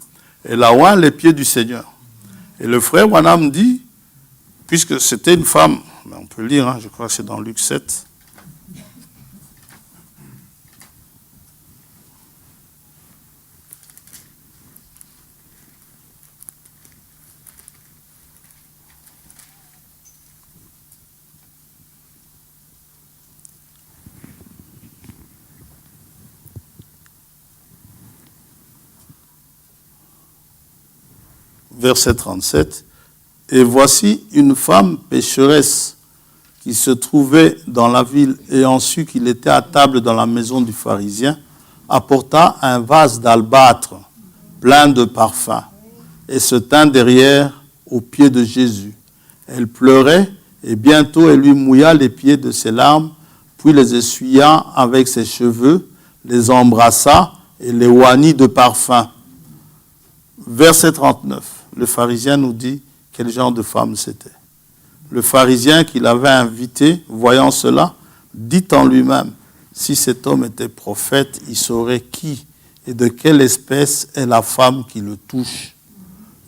elle a oint les pieds du Seigneur. Et le frère Branham dit, puisque c'était une femme, on peut lire, hein, je crois que c'est dans Luc 7. Verset 37, « Et voici une femme pécheresse qui se trouvait dans la ville, ayant su qu'il était à table dans la maison du pharisien, apporta un vase d'albâtre plein de parfums et se tint derrière aux pieds de Jésus. Elle pleurait et bientôt elle lui mouilla les pieds de ses larmes, puis les essuya avec ses cheveux, les embrassa et les oignit de parfum. » Verset 39. Le pharisien nous dit quel genre de femme c'était. Le pharisien qui l'avait invité, voyant cela, dit en lui-même, si cet homme était prophète, il saurait qui et de quelle espèce est la femme qui le touche.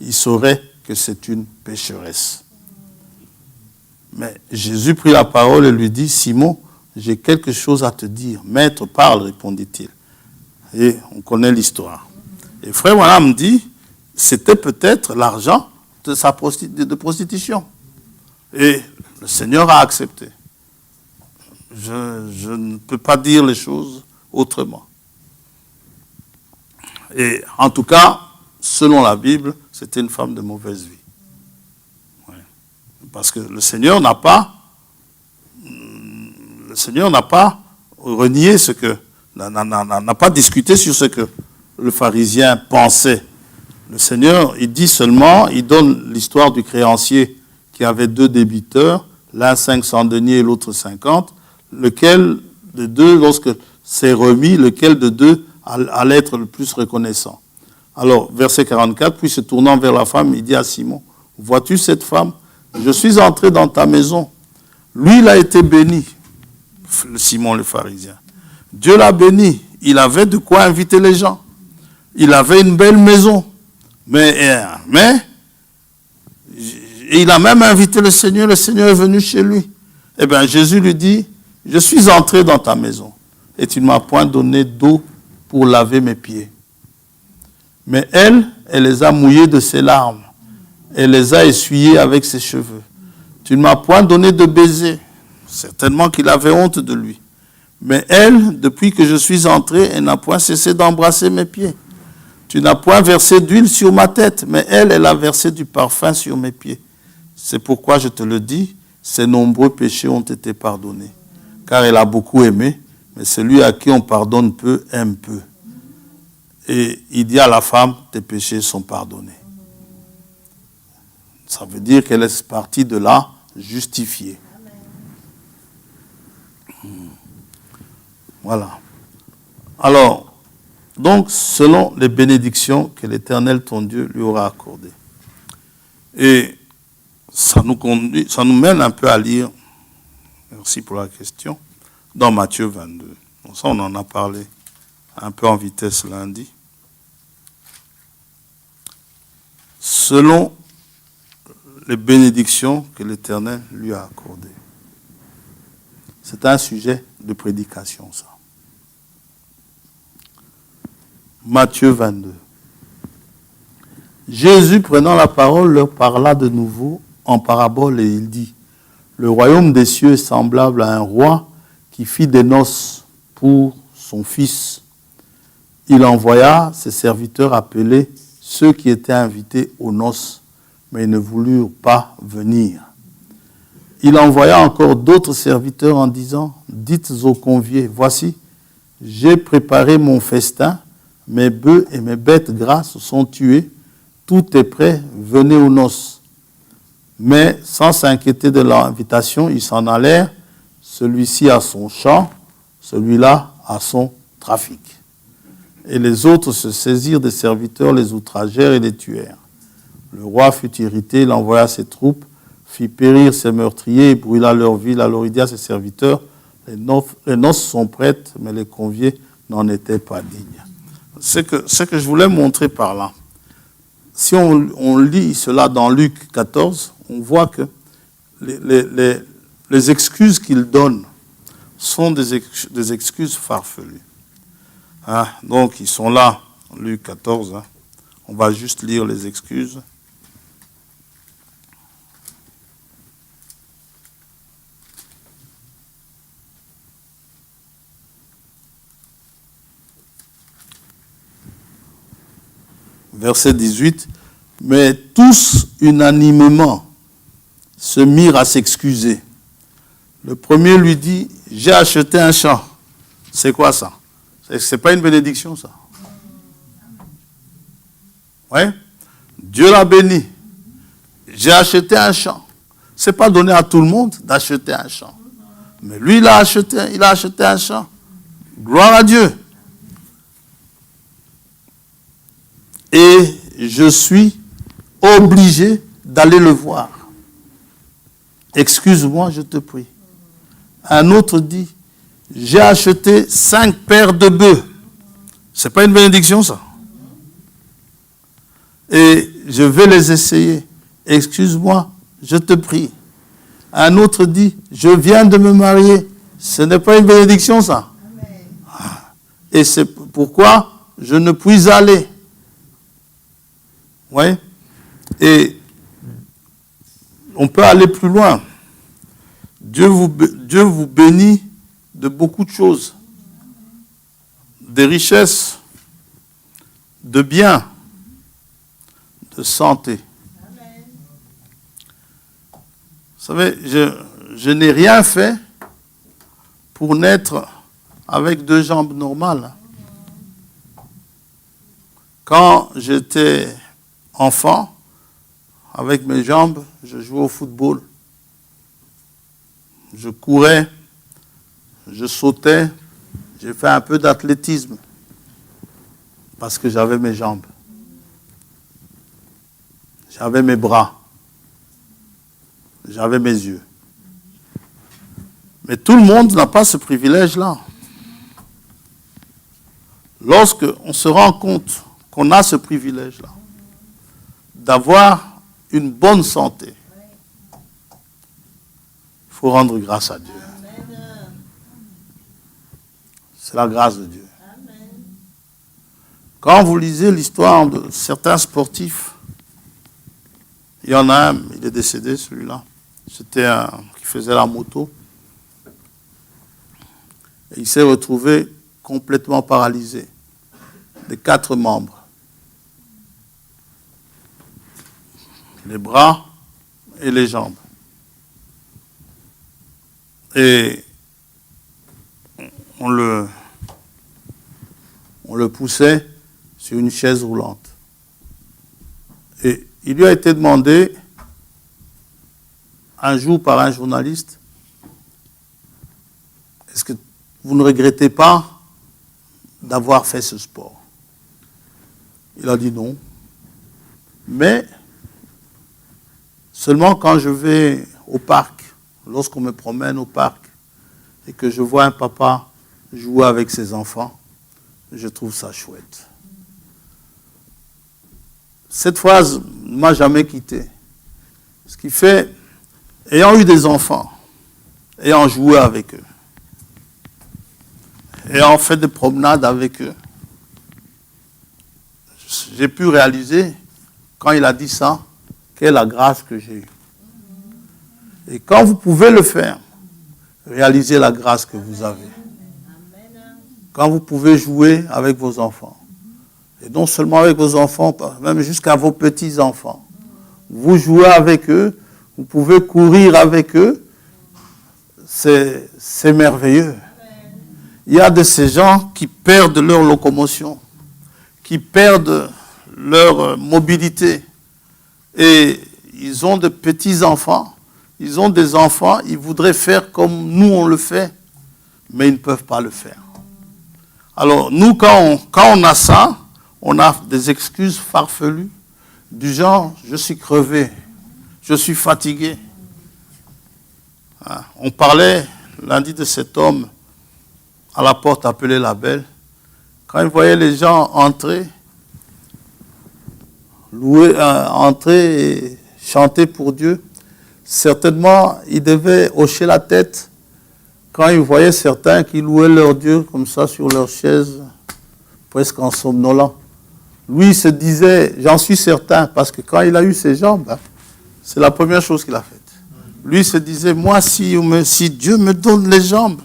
Il saurait que c'est une pécheresse. Mais Jésus prit la parole et lui dit, Simon, j'ai quelque chose à te dire. Maître, parle, répondit-il. Et on connaît l'histoire. Et frère Branham dit, c'était peut-être l'argent de sa prostitution. Et le Seigneur a accepté. Je ne peux pas dire les choses autrement. Et en tout cas, selon la Bible, c'était une femme de mauvaise vie. Ouais. Parce que le Seigneur n'a pas renié ce que, n'a pas discuté sur ce que le pharisien pensait. Le Seigneur, il dit seulement, il donne l'histoire du créancier qui avait 2 débiteurs, l'un 500 deniers et l'autre 50, lequel de deux, lorsque c'est remis, lequel de deux allait être le plus reconnaissant. Alors, verset 44, puis se tournant vers la femme, il dit à Simon, « Vois-tu cette femme? Je suis entré dans ta maison. Lui, il a été béni. » Simon le pharisien. Dieu l'a béni. Il avait de quoi inviter les gens. Il avait une belle maison. Mais il a même invité le Seigneur est venu chez lui. Eh bien, Jésus lui dit, je suis entré dans ta maison et tu ne m'as point donné d'eau pour laver mes pieds. Mais elle les a mouillés de ses larmes. Elle les a essuyés avec ses cheveux. Tu ne m'as point donné de baiser. Certainement qu'il avait honte de lui. Mais elle, depuis que je suis entré, elle n'a point cessé d'embrasser mes pieds. Tu n'as point versé d'huile sur ma tête, mais elle a versé du parfum sur mes pieds. C'est pourquoi je te le dis, ses nombreux péchés ont été pardonnés. Car elle a beaucoup aimé, mais celui à qui on pardonne peu, aime peu. Et il dit à la femme, tes péchés sont pardonnés. Ça veut dire qu'elle est partie de là justifiée. Voilà. Alors, donc, selon les bénédictions que l'Éternel, ton Dieu, lui aura accordées. Et ça nous mène un peu à lire, merci pour la question, dans Matthieu 22. Bon, ça, on en a parlé un peu en vitesse lundi. Selon les bénédictions que l'Éternel lui a accordées. C'est un sujet de prédication, ça. Matthieu 22. Jésus, prenant la parole, leur parla de nouveau en parabole et il dit, « Le royaume des cieux est semblable à un roi qui fit des noces pour son fils. Il envoya ses serviteurs appeler ceux qui étaient invités aux noces, mais ils ne voulurent pas venir. Il envoya encore d'autres serviteurs en disant, « Dites aux conviés, voici, j'ai préparé mon festin, mes bœufs et mes bêtes grasses sont tués, tout est prêt, venez aux noces. » Mais sans s'inquiéter de l'invitation, ils s'en allèrent, celui-ci à son champ, celui-là à son trafic. Et les autres se saisirent des serviteurs, les outragèrent et les tuèrent. Le roi fut irrité, il envoya ses troupes, fit périr ses meurtriers et brûla leur ville. Alors il dit à ses serviteurs, les noces sont prêtes, mais les conviés n'en étaient pas dignes. Ce que je voulais montrer par là, si on lit cela dans Luc 14, on voit que les excuses qu'il donne sont des excuses farfelues. Hein? Donc, ils sont là, Luc 14. Hein? On va juste lire les excuses. Verset 18. Mais tous unanimement se mirent à s'excuser. Le premier lui dit, j'ai acheté un champ. C'est quoi ça? C'est pas une bénédiction, ça? Oui? Dieu l'a béni. J'ai acheté un champ. C'est pas donné à tout le monde d'acheter un champ. Mais lui, il a acheté un champ. Gloire à Dieu. Et je suis obligé d'aller le voir. Excuse-moi, je te prie. Un autre dit, j'ai acheté 5 paires de bœufs. C'est pas une bénédiction, ça? Et je vais les essayer. Excuse-moi, je te prie. Un autre dit, je viens de me marier. Ce n'est pas une bénédiction, ça? Et c'est pourquoi je ne puis aller. Oui? Et on peut aller plus loin. Dieu vous bénit de beaucoup de choses. Des richesses, de biens, de santé. Amen. Vous savez, je n'ai rien fait pour naître avec 2 jambes normales. Quand j'étais enfant, avec mes jambes, je jouais au football. Je courais, je sautais, j'ai fait un peu d'athlétisme parce que j'avais mes jambes. J'avais mes bras. J'avais mes yeux. Mais tout le monde n'a pas ce privilège-là. Lorsqu'on se rend compte qu'on a ce privilège-là, d'avoir une bonne santé, il faut rendre grâce à Dieu. C'est la grâce de Dieu. Quand vous lisez l'histoire de certains sportifs, il y en a un, il est décédé celui-là, c'était un qui faisait la moto, et il s'est retrouvé complètement paralysé des 4 membres. Les bras et les jambes. Et on le poussait sur une chaise roulante. Et il lui a été demandé un jour par un journaliste, est-ce que vous ne regrettez pas d'avoir fait ce sport? Il a dit non. Mais seulement quand je vais au parc, lorsqu'on me promène au parc et que je vois un papa jouer avec ses enfants, je trouve ça chouette. Cette phrase ne m'a jamais quitté. Ce qui fait, ayant eu des enfants, ayant joué avec eux, ayant fait des promenades avec eux, j'ai pu réaliser, quand il a dit ça, quelle est la grâce que j'ai eue. Et quand vous pouvez le faire, réalisez la grâce que vous avez. Quand vous pouvez jouer avec vos enfants, et non seulement avec vos enfants, même jusqu'à vos petits-enfants, vous jouez avec eux, vous pouvez courir avec eux, c'est merveilleux. Il y a de ces gens qui perdent leur locomotion, qui perdent leur mobilité. Et ils ont de petits-enfants, ils ont des enfants, ils voudraient faire comme nous on le fait, mais ils ne peuvent pas le faire. Alors, nous, quand on a ça, on a des excuses farfelues, du genre, je suis crevé, je suis fatigué. On parlait lundi de cet homme à la porte appelée la Belle. Quand il voyait les gens entrer, entrer et chanter pour Dieu, certainement, il devait hocher la tête quand il voyait certains qui louaient leur Dieu comme ça sur leur chaise, presque en somnolant. Lui, il se disait, j'en suis certain, parce que quand il a eu ses jambes, c'est la première chose qu'il a faite. Lui, il se disait, moi, si Dieu me donne les jambes,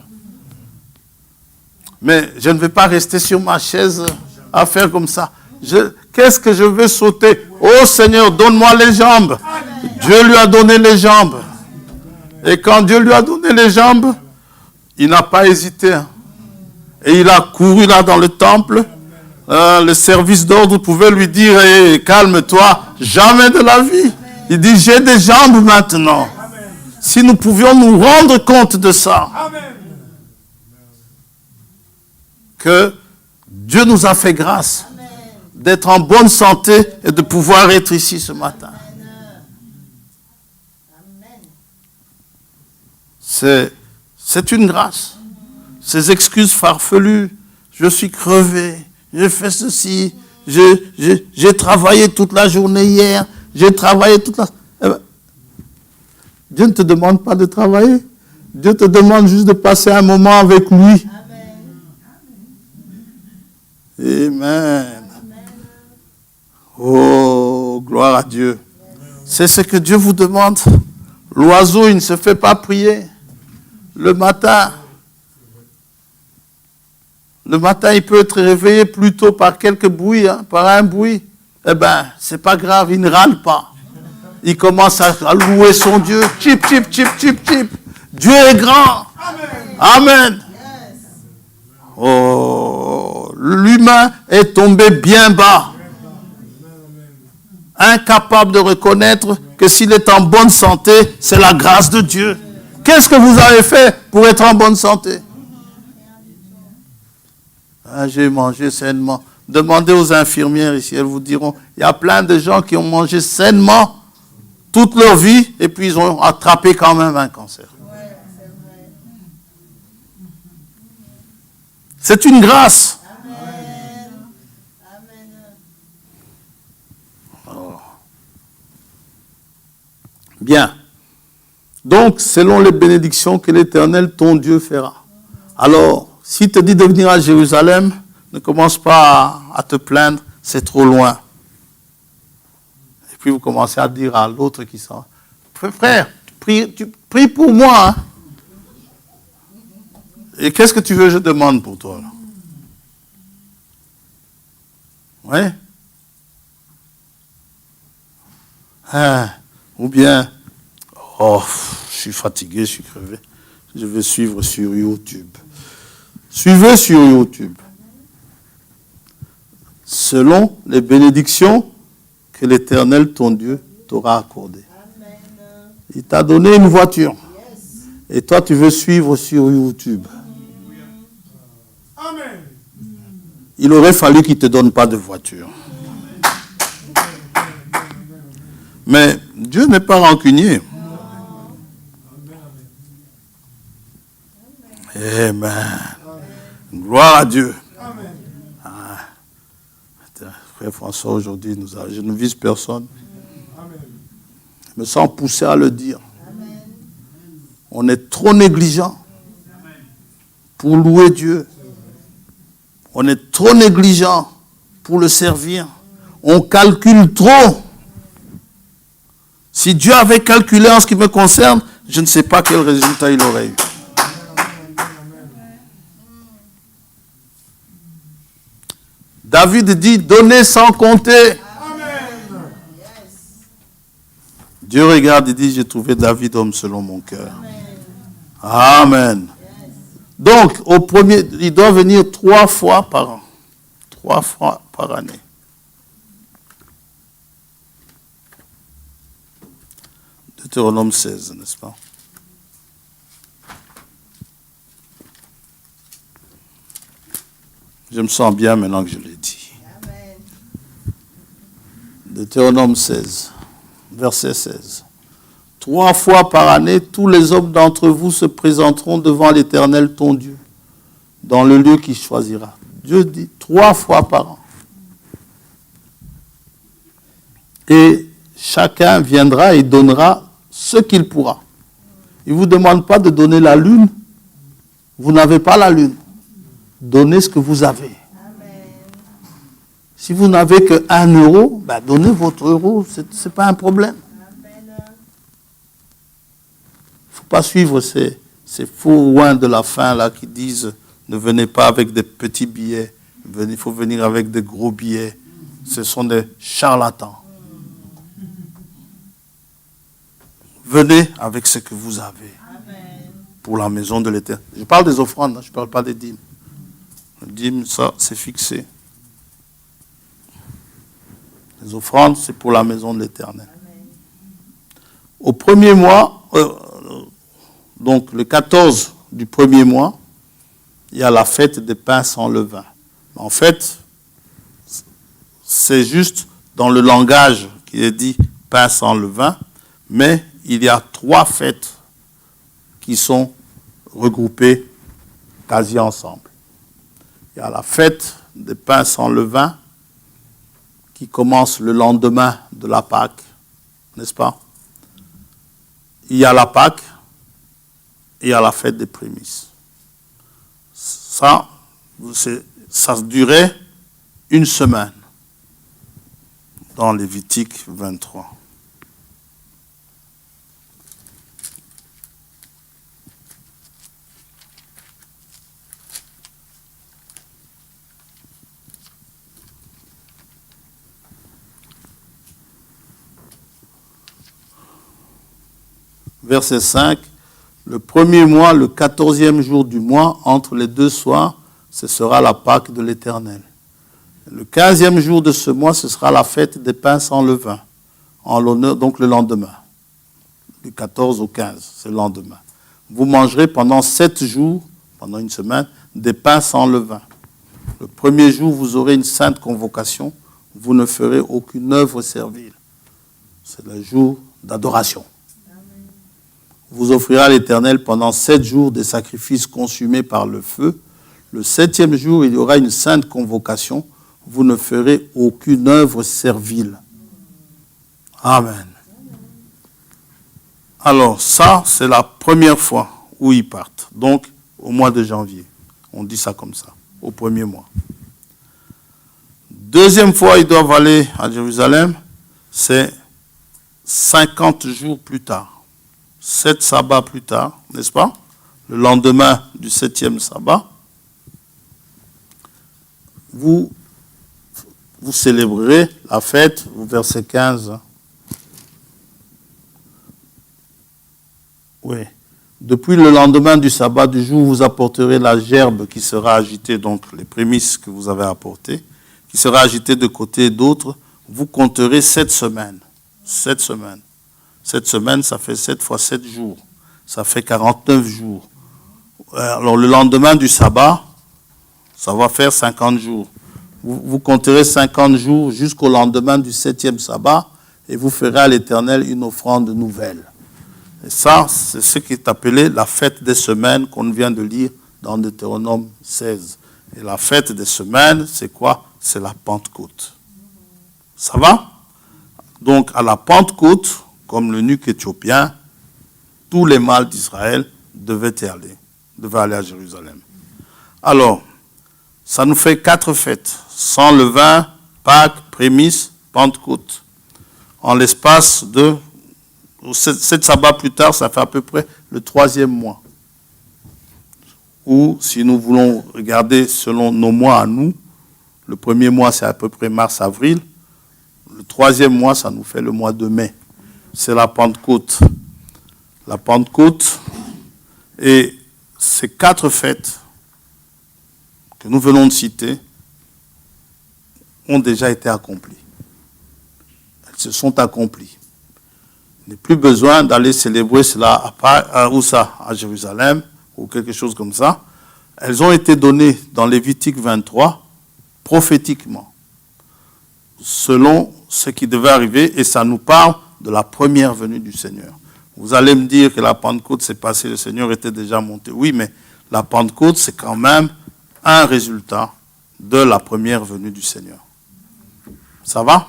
mais je ne vais pas rester sur ma chaise à faire comme ça. Qu'est-ce que je veux sauter? Oh Seigneur, donne-moi les jambes. Dieu lui a donné les jambes. Et quand Dieu lui a donné les jambes, il n'a pas hésité. Et il a couru là dans le temple. Le service d'ordre pouvait lui dire, hey, calme-toi, jamais de la vie. Il dit, j'ai des jambes maintenant. Si nous pouvions nous rendre compte de ça. Que Dieu nous a fait grâce d'être en bonne santé et de pouvoir être ici ce matin. C'est une grâce. Ces excuses farfelues, je suis crevé, j'ai fait ceci, j'ai travaillé toute la journée hier, j'ai travaillé toute la... Eh ben, Dieu ne te demande pas de travailler. Dieu te demande juste de passer un moment avec lui. Amen. Oh, gloire à Dieu. C'est ce que Dieu vous demande. L'oiseau, il ne se fait pas prier. Le matin, il peut être réveillé plutôt par quelques bruits, par un bruit. Eh bien, c'est pas grave, il ne râle pas. Il commence à louer son Dieu. Chip, chip, chip, chip, chip. Dieu est grand. Amen. Oh, l'humain est tombé bien bas. Incapable de reconnaître que s'il est en bonne santé, c'est la grâce de Dieu. Qu'est-ce que vous avez fait pour être en bonne santé? J'ai mangé sainement. Demandez aux infirmières ici, elles vous diront, il y a plein de gens qui ont mangé sainement toute leur vie et puis ils ont attrapé quand même un cancer. C'est une grâce. Oh. Bien. Donc, selon les bénédictions que l'Éternel, ton Dieu, fera. Alors, s'il te dit de venir à Jérusalem, ne commence pas à te plaindre, c'est trop loin. Et puis vous commencez à dire à l'autre qui s'en va, frère, tu pries pour moi. Hein? Et qu'est-ce que tu veux que je demande pour toi? Oui? Ou bien, oh, je suis fatigué, je suis crevé. Je vais suivre sur YouTube. Suivez sur YouTube. Selon les bénédictions que l'Éternel, ton Dieu, t'aura accordées. Il t'a donné une voiture. Et toi, tu veux suivre sur YouTube. Amen. Il aurait fallu qu'il ne te donne pas de voiture. Mais Dieu n'est pas rancunier. Amen. Gloire à Dieu. Frère François, aujourd'hui, je ne vise personne. Je me sens poussé à le dire. On est trop négligent pour louer Dieu. On est trop négligent pour le servir. On calcule trop. Si Dieu avait calculé en ce qui me concerne, je ne sais pas quel résultat il aurait eu. David dit, donnez sans compter. Amen. Dieu regarde et dit, j'ai trouvé David homme selon mon cœur. Amen. Amen. Donc, au premier, il doit venir 3 fois par an. 3 fois par année. Deutéronome 16, n'est-ce pas? Je me sens bien maintenant que je l'ai dit. Amen. Deutéronome 16, verset 16. 3 fois par année, tous les hommes d'entre vous se présenteront devant l'Éternel ton Dieu, dans le lieu qu'il choisira. Dieu dit 3 fois par an. Et chacun viendra et donnera ce qu'il pourra. Il ne vous demande pas de donner la lune. Vous n'avez pas la lune. Donnez ce que vous avez. Amen. Si vous n'avez que 1 euro, ben donnez votre euro. Ce n'est pas un problème. Il ne faut pas suivre ces faux ouins de la fin là, qui disent ne venez pas avec des petits billets. Il faut venir avec des gros billets. Ce sont des charlatans. Venez avec ce que vous avez. Amen. Pour la maison de l'Éternel. Je parle des offrandes, je ne parle pas des dîmes. Les dîmes, ça, c'est fixé. Les offrandes, c'est pour la maison de l'Éternel. Au premier mois, donc le 14 du premier mois, il y a la fête des pains sans levain. En fait, c'est juste dans le langage qui est dit pain sans levain, mais il y a 3 fêtes qui sont regroupées quasi ensemble. Il y a la fête des pains sans levain qui commence le lendemain de la Pâque, n'est-ce pas? Il y a la Pâque et il y a la fête des prémices. Ça durait 1 semaine dans Lévitique 23. Verset 5, le premier mois, le 14e jour du mois, entre les 2 soirs, ce sera la Pâque de l'Éternel. Le 15e jour de ce mois, ce sera la fête des pains sans levain, en l'honneur, donc le lendemain, du 14 au 15, c'est le lendemain. Vous mangerez pendant 7 jours, pendant 1 semaine, des pains sans levain. Le premier jour, vous aurez une sainte convocation, vous ne ferez aucune œuvre servile. C'est le jour d'adoration. Vous offrirez à l'Éternel pendant 7 jours des sacrifices consumés par le feu. Le 7e jour, il y aura une sainte convocation. Vous ne ferez aucune œuvre servile. Amen. Alors, ça, c'est la première fois où ils partent. Donc, au mois de janvier. On dit ça comme ça, au premier mois. Deuxième fois, ils doivent aller à Jérusalem. C'est 50 jours plus tard. 7 sabbats plus tard, n'est-ce pas? Le lendemain du 7e sabbat, vous célébrerez la fête, verset 15. Oui. Depuis le lendemain du sabbat du jour, vous apporterez la gerbe qui sera agitée, donc les prémices que vous avez apportées, qui sera agitée de côté et d'autre. Vous compterez 7 semaines. 7 semaines. 7 semaines, ça fait 7 fois 7 jours. Ça fait 49 jours. Alors, le lendemain du sabbat, ça va faire 50 jours. Vous compterez 50 jours jusqu'au lendemain du 7e sabbat et vous ferez à l'Éternel une offrande nouvelle. Et ça, c'est ce qui est appelé la fête des semaines qu'on vient de lire dans Deutéronome 16. Et la fête des semaines, c'est quoi? C'est la Pentecôte. Ça va? Donc, à la Pentecôte, comme l'eunuque éthiopien, tous les mâles d'Israël devaient aller à Jérusalem. Alors, ça nous fait 4 fêtes. Sans levain, Pâques, prémices, Pentecôte. En l'espace de 7 sabbats plus tard, ça fait à peu près le 3e mois. Ou, si nous voulons regarder selon nos mois à nous, le premier mois, c'est à peu près mars-avril. Le 3e mois, ça nous fait le mois de mai. C'est la Pentecôte. La Pentecôte, et ces 4 fêtes que nous venons de citer ont déjà été accomplies. Elles se sont accomplies. Il n'est plus besoin d'aller célébrer cela à Jérusalem ou quelque chose comme ça. Elles ont été données dans Lévitique 23 prophétiquement, selon ce qui devait arriver, et ça nous parle de la première venue du Seigneur. Vous allez me dire que la Pentecôte s'est passée, le Seigneur était déjà monté. Oui, mais la Pentecôte, c'est quand même un résultat de la première venue du Seigneur. Ça va?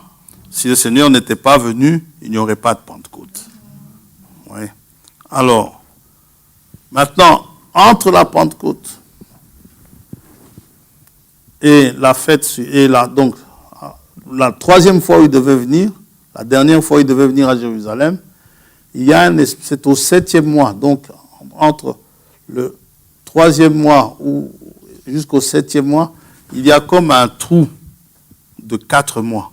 Si le Seigneur n'était pas venu, il n'y aurait pas de Pentecôte. Oui. Alors, maintenant, entre la Pentecôte et la fête, donc, la troisième fois où il devait venir, la dernière fois où il devait venir à Jérusalem, c'est au 7e mois, donc entre le 3e mois jusqu'au 7e mois, il y a comme un trou de 4 mois.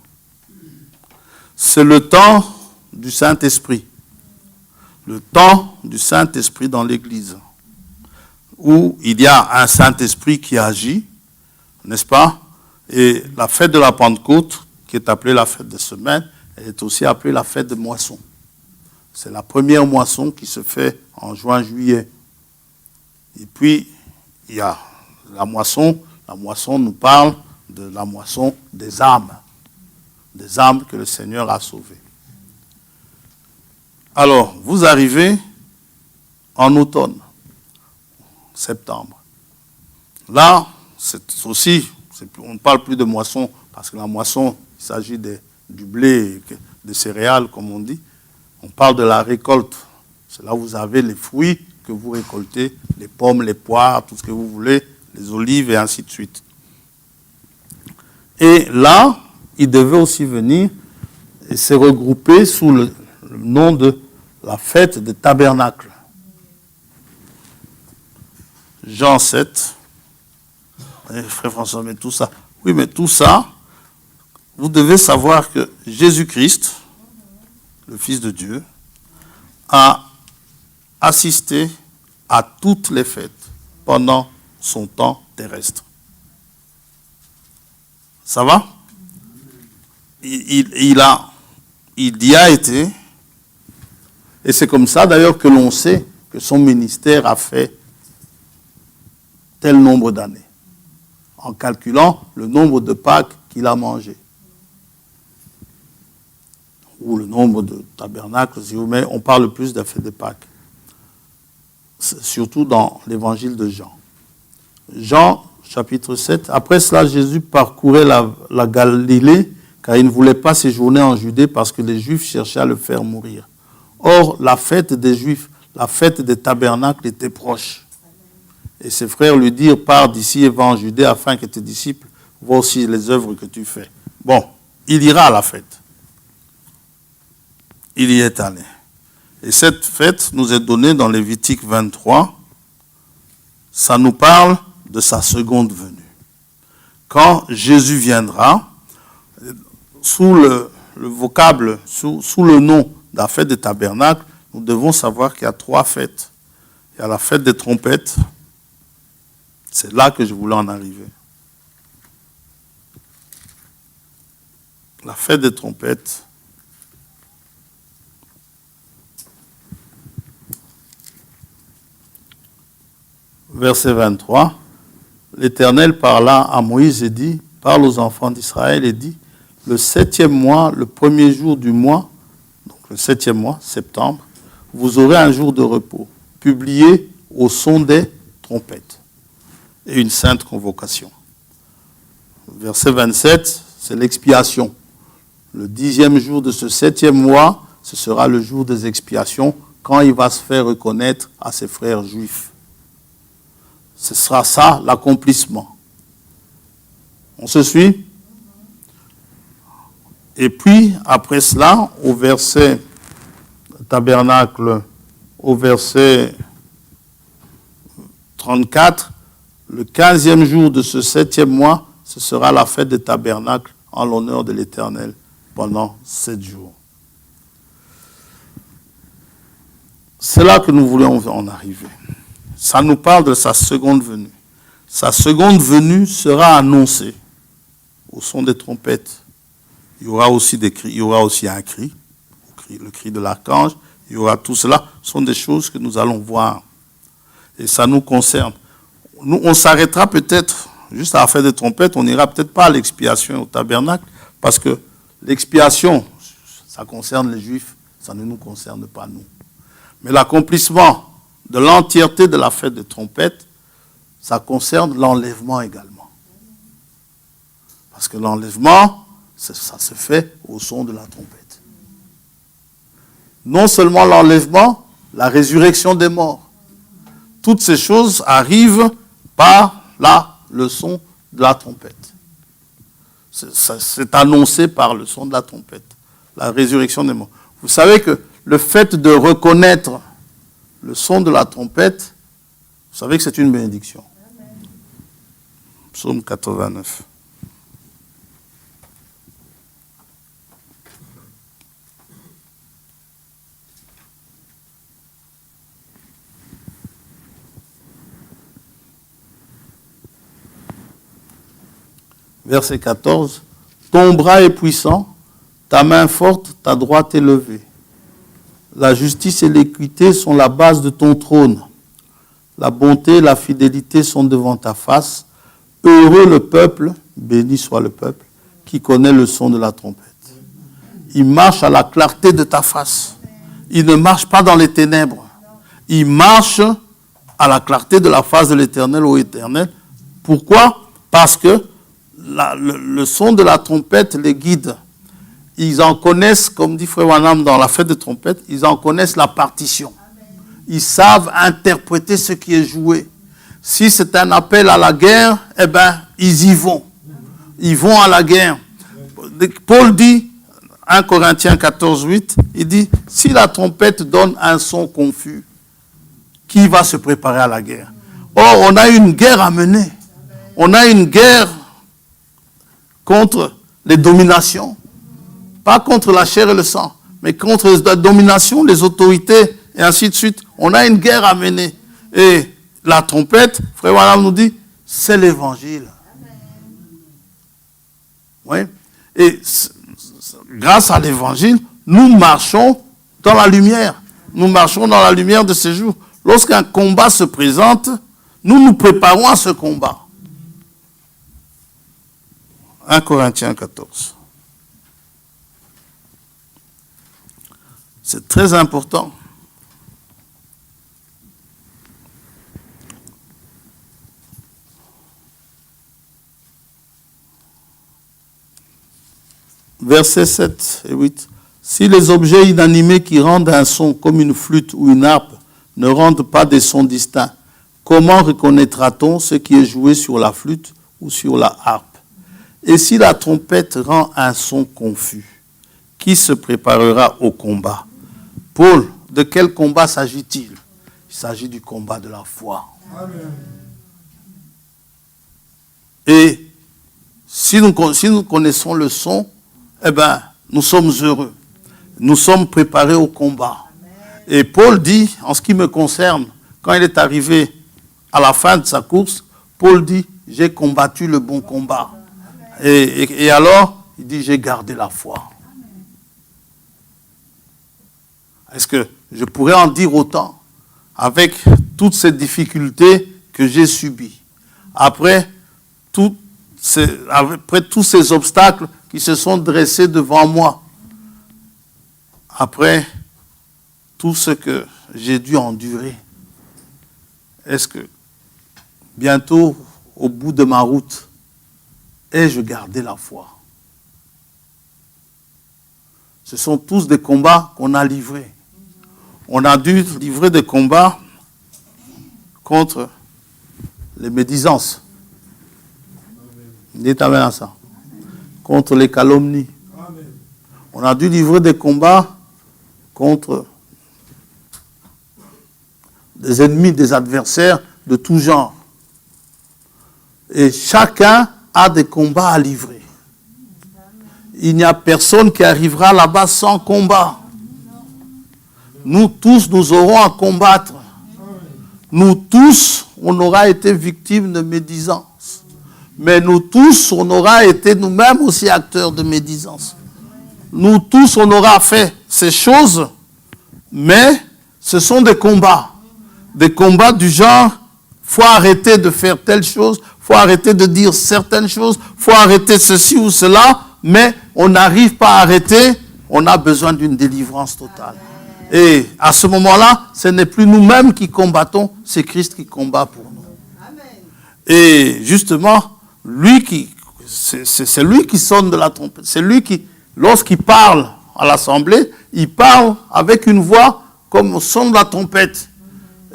C'est le temps du Saint-Esprit. Le temps du Saint-Esprit dans l'Église, où il y a un Saint-Esprit qui agit, n'est-ce pas? Et la fête de la Pentecôte, qui est appelée la fête des semaines, elle est aussi appelée la fête de moisson. C'est la première moisson qui se fait en juin-juillet. Et puis, il y a la moisson. La moisson nous parle de la moisson des âmes que le Seigneur a sauvées. Alors, vous arrivez en automne, septembre. Là, c'est aussi, on ne parle plus de moisson, parce que la moisson, il s'agit du blé, des céréales, comme on dit. On parle de la récolte. C'est là où vous avez les fruits que vous récoltez, les pommes, les poires, tout ce que vous voulez, les olives et ainsi de suite. Et là, il devait aussi venir et se regrouper sous le nom de la fête des tabernacles. Jean 7. Frère François, mais tout ça. Oui, mais tout ça, vous devez savoir que Jésus-Christ, le Fils de Dieu, a assisté à toutes les fêtes pendant son temps terrestre. Ça va? Il y a été, et c'est comme ça d'ailleurs que l'on sait que son ministère a fait tel nombre d'années, en calculant le nombre de Pâques qu'il a mangé. Ou le nombre de tabernacles, si vous voulez, on parle plus de la fête de Pâques. Surtout dans l'évangile de Jean. Jean, chapitre 7. Après cela, Jésus parcourait la Galilée, car il ne voulait pas séjourner en Judée parce que les Juifs cherchaient à le faire mourir. Or, la fête des Juifs, la fête des tabernacles était proche. Et ses frères lui dirent, pars d'ici et va en Judée afin que tes disciples voient aussi les œuvres que tu fais. Bon, il ira à la fête. Il y est allé. Et cette fête nous est donnée dans Lévitique 23. Ça nous parle de sa seconde venue. Quand Jésus viendra, sous le vocable, sous le nom de la fête des tabernacles, nous devons savoir qu'il y a 3 fêtes. Il y a la fête des trompettes. C'est là que je voulais en arriver. La fête des trompettes. Verset 23. L'Éternel parla à Moïse et dit, parle aux enfants d'Israël et dit, le 7e mois, le premier jour du mois, donc le 7e mois, septembre, vous aurez un jour de repos, publié au son des trompettes, et une sainte convocation. Verset 27, c'est l'expiation. Le 10e jour de ce 7e mois, ce sera le jour des expiations, quand il va se faire reconnaître à ses frères juifs. Ce sera ça, l'accomplissement. On se suit? Et puis, après cela, au verset tabernacle, au verset 34, le 15e jour de ce 7e mois, ce sera la fête des tabernacles en l'honneur de l'Éternel pendant 7 jours. C'est là que nous voulons en arriver. Ça nous parle de sa seconde venue. Sa seconde venue sera annoncée au son des trompettes. Il y aura aussi des cris, il y aura aussi un cri, le cri de l'archange, il y aura tout cela. Ce sont des choses que nous allons voir. Et ça nous concerne. Nous, on s'arrêtera peut-être, juste à la fête des trompettes, on n'ira peut-être pas à l'expiation au tabernacle, parce que l'expiation, ça concerne les Juifs, ça ne nous concerne pas nous. Mais l'accomplissement de l'entièreté de la fête des trompettes, ça concerne l'enlèvement également. Parce que l'enlèvement, ça se fait au son de la trompette. Non seulement l'enlèvement, la résurrection des morts. Toutes ces choses arrivent par le son de la trompette. C'est annoncé par le son de la trompette. La résurrection des morts. Vous savez que le fait de reconnaître le son de la trompette, vous savez que c'est une bénédiction. Psaume 89. Verset 14. Ton bras est puissant, ta main forte, ta droite est levée. La justice et l'équité sont la base de ton trône. La bonté et la fidélité sont devant ta face. Heureux le peuple, béni soit le peuple, qui connaît le son de la trompette. Il marche à la clarté de ta face. Il ne marche pas dans les ténèbres. Il marche à la clarté de la face de l'Éternel, ô Éternel. Pourquoi? Parce que le son de la trompette les guide. Ils en connaissent, comme dit Frère Wanam dans la fête de trompette, ils en connaissent la partition. Ils savent interpréter ce qui est joué. Si c'est un appel à la guerre, eh bien, ils y vont. Ils vont à la guerre. Paul dit, 1 Corinthiens 14, 8, il dit, si la trompette donne un son confus, qui va se préparer à la guerre? Or, on a une guerre à mener. On a une guerre contre les dominations. Pas contre la chair et le sang, mais contre la domination, les autorités, et ainsi de suite. On a une guerre à mener. Et la trompette, Frère Wanam nous dit, c'est l'évangile. Oui. Et grâce à l'évangile, nous marchons dans la lumière. Nous marchons dans la lumière de ces jours. Lorsqu'un combat se présente, nous nous préparons à ce combat. 1 Corinthiens 14. C'est très important. Versets 7 et 8. Si les objets inanimés qui rendent un son comme une flûte ou une harpe ne rendent pas des sons distincts, comment reconnaîtra-t-on ce qui est joué sur la flûte ou sur la harpe? Et si la trompette rend un son confus, qui se préparera au combat? Paul, de quel combat s'agit-il? Il s'agit du combat de la foi. Amen. Et si nous connaissons le son, eh bien, nous sommes heureux. Nous sommes préparés au combat. Amen. Et Paul dit, en ce qui me concerne, quand il est arrivé à la fin de sa course, Paul dit, j'ai combattu le bon combat. Et alors, il dit, j'ai gardé la foi. Est-ce que je pourrais en dire autant avec toutes ces difficultés que j'ai subies, après tous ces obstacles qui se sont dressés devant moi, après tout ce que j'ai dû endurer? Est-ce que bientôt, au bout de ma route, ai-je gardé la foi? Ce sont tous des combats qu'on a livrés. On a dû livrer des combats contre les médisances. Dites amen à ça. Contre les calomnies. On a dû livrer des combats contre des ennemis, des adversaires de tout genre. Et chacun a des combats à livrer. Il n'y a personne qui arrivera là-bas sans combat. Nous tous, nous aurons à combattre. Nous tous, on aura été victimes de médisance. Mais nous tous, on aura été nous-mêmes aussi acteurs de médisance. Nous tous, on aura fait ces choses, mais ce sont des combats. Des combats du genre, faut arrêter de faire telle chose, faut arrêter de dire certaines choses, faut arrêter ceci ou cela, mais on n'arrive pas à arrêter, on a besoin d'une délivrance totale. Et à ce moment-là, ce n'est plus nous-mêmes qui combattons, c'est Christ qui combat pour nous. Et justement, c'est lui qui sonne de la trompette. C'est lui qui, lorsqu'il parle à l'assemblée, il parle avec une voix comme au son de la trompette.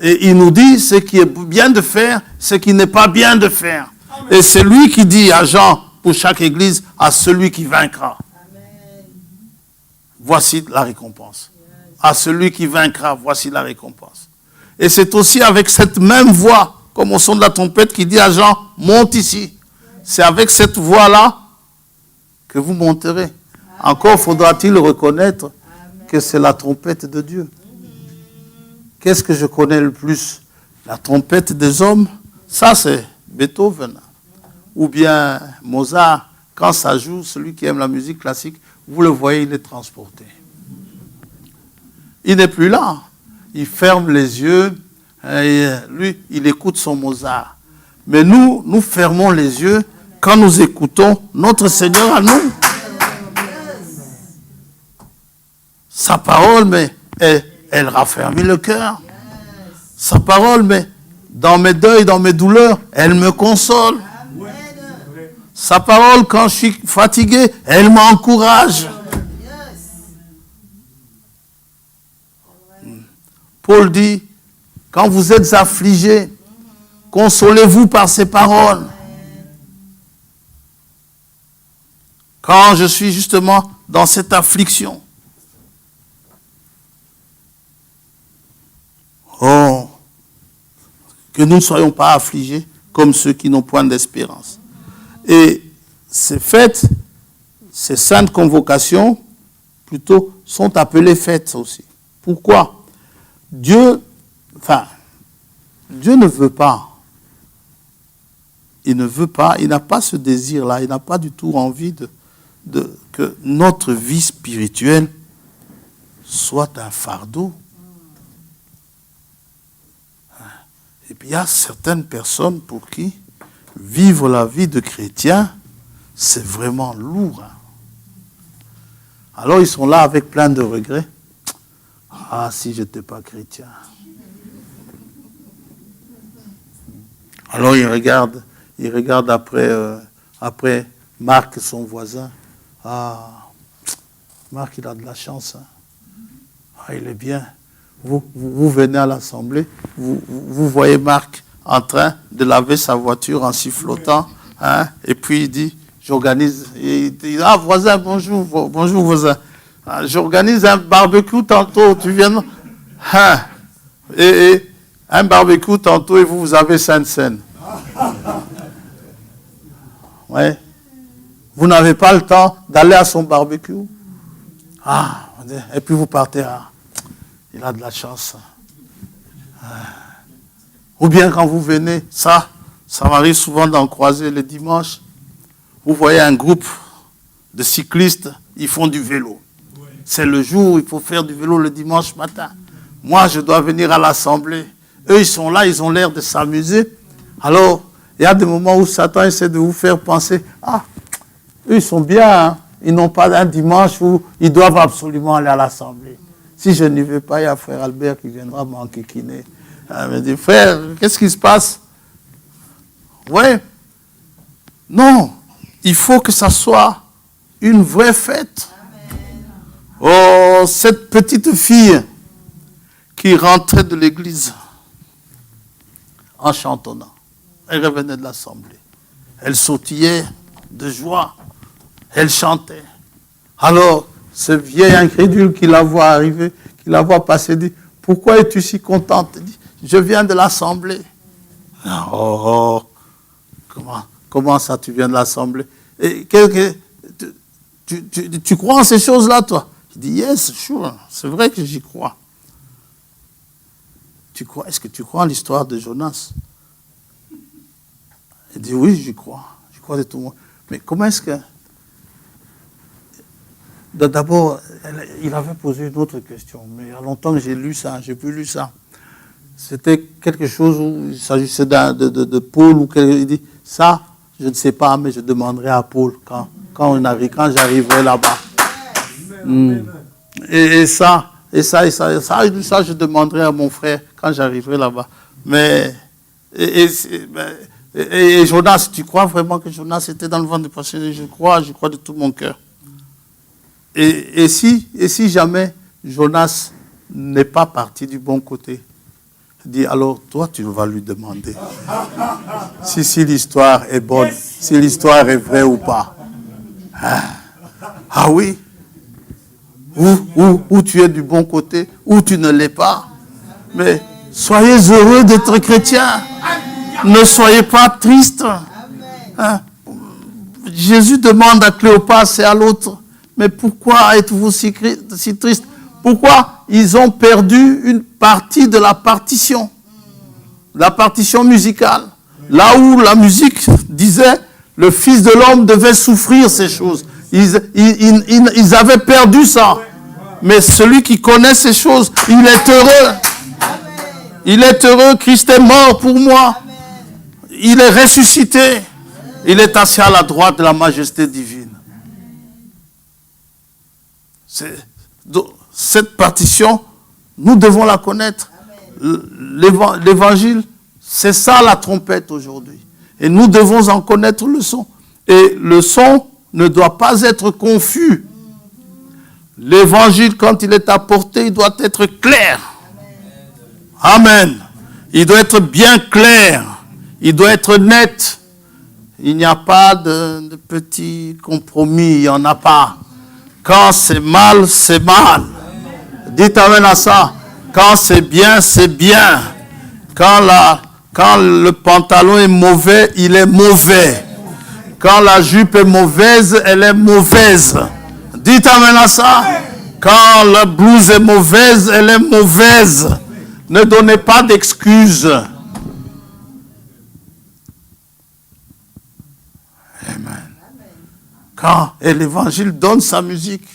Et il nous dit ce qui est bien de faire, ce qui n'est pas bien de faire. Et c'est lui qui dit à Jean, pour chaque église, à celui qui vaincra. Voici la récompense. À celui qui vaincra, voici la récompense. Et c'est aussi avec cette même voix, comme au son de la trompette, qui dit à Jean, monte ici. C'est avec cette voix-là que vous monterez. Encore faudra-t-il reconnaître que c'est la trompette de Dieu. Qu'est-ce que je connais le plus? La trompette des hommes, ça c'est Beethoven. Ou bien Mozart, quand ça joue, celui qui aime la musique classique, vous le voyez, il est transporté. Il n'est plus là. Il ferme les yeux, et lui, il écoute son Mozart. Mais nous fermons les yeux quand nous écoutons notre Seigneur à nous. Sa parole, mais elle raffermit le cœur. Sa parole, mais dans mes deuils, dans mes douleurs, elle me console. Sa parole, quand je suis fatigué, elle m'encourage. Paul dit, quand vous êtes affligés, consolez-vous par ces paroles. Quand je suis justement dans cette affliction, oh, que nous ne soyons pas affligés comme ceux qui n'ont point d'espérance. Et ces fêtes, ces saintes convocations, plutôt, sont appelées fêtes aussi. Pourquoi? Dieu ne veut pas. Il ne veut pas, il n'a pas ce désir-là, il n'a pas du tout envie que notre vie spirituelle soit un fardeau. Et puis il y a certaines personnes pour qui vivre la vie de chrétien, c'est vraiment lourd. Alors ils sont là avec plein de regrets. Ah, si je n'étais pas chrétien. Alors il regarde après Marc, son voisin. Ah, Marc, il a de la chance. Ah, il est bien. Vous venez à l'assemblée, vous voyez Marc en train de laver sa voiture en sifflotant, hein, et puis il dit, j'organise, il dit, ah voisin, bonjour voisin, ah, j'organise un barbecue tantôt, tu viens, hein, et un barbecue tantôt et vous avez Sainte-Seine. Ouais. Vous n'avez pas le temps d'aller à son barbecue. Ah, et puis vous partez à... Il a de la chance. Ou bien quand vous venez, ça m'arrive souvent d'en croiser le dimanche. Vous voyez un groupe de cyclistes, ils font du vélo. C'est le jour où il faut faire du vélo le dimanche matin. Moi, je dois venir à l'assemblée. Eux, ils sont là, ils ont l'air de s'amuser. Alors, il y a des moments où Satan essaie de vous faire penser, ah, eux, ils sont bien, hein. Ils n'ont pas un dimanche où ils doivent absolument aller à l'assemblée. Si je n'y vais pas, il y a frère Albert qui viendra m'enquiquiner. Il me dit, frère, qu'est-ce qui se passe? Ouais. Non, il faut que ça soit une vraie fête. Oh, cette petite fille qui rentrait de l'église en chantonnant. Elle revenait de l'assemblée. Elle sautillait de joie. Elle chantait. Alors, ce vieil incrédule qui la voit arriver, qui la voit passer, dit, pourquoi es-tu si contente? Elle dit, je viens de l'assemblée. Oh, comment ça, tu viens de l'assemblée? Et tu crois en ces choses-là, toi? Je dis, yes, sure, c'est vrai que j'y crois. Est-ce que tu crois en l'histoire de Jonas? Elle dit, oui, j'y crois. Je crois de tout le monde. Mais comment est-ce que... D'abord, il avait posé une autre question, mais il y a longtemps que j'ai lu ça, j'ai plus lu ça. C'était quelque chose où il s'agissait de Paul, ou il dit, ça, je ne sais pas, mais je demanderai à Paul quand j'arriverai là-bas. Et ça, je demanderai à mon frère quand j'arriverai là-bas. Mais, et Jonas, tu crois vraiment que Jonas était dans le ventre du poisson? Je crois de tout mon cœur. Et si jamais Jonas n'est pas parti du bon côté, dit alors toi tu vas lui demander si l'histoire est bonne, si l'histoire est vraie ou pas. Ah oui, ou tu es du bon côté, ou tu ne l'es pas. Mais soyez heureux d'être chrétien. Ne soyez pas tristes. Jésus demande à Cléopas et à l'autre, mais pourquoi êtes-vous si triste? Pourquoi ils ont perdu une partie de la partition musicale? Là où la musique disait, le Fils de l'homme devait souffrir ces choses. Ils avaient perdu ça. Mais celui qui connaît ces choses, il est heureux. Il est heureux. Christ est mort pour moi. Il est ressuscité. Il est assis à la droite de la majesté divine. Cette partition, nous devons la connaître. L'évangile, c'est ça la trompette aujourd'hui. Et nous devons en connaître le son. Et le son ne doit pas être confus. L'évangile, quand il est apporté, il doit être clair. Amen. Il doit être bien clair. Il doit être net. Il n'y a pas de petits compromis. Il n'y en a pas. Quand c'est mal, c'est mal. Dites amen à ça. Quand c'est bien, c'est bien. Quand le pantalon est mauvais, il est mauvais. Quand la jupe est mauvaise, elle est mauvaise. Dites amen à ça. Quand la blouse est mauvaise, elle est mauvaise. Ne donnez pas d'excuses. Amen. Et l'évangile donne sa musique.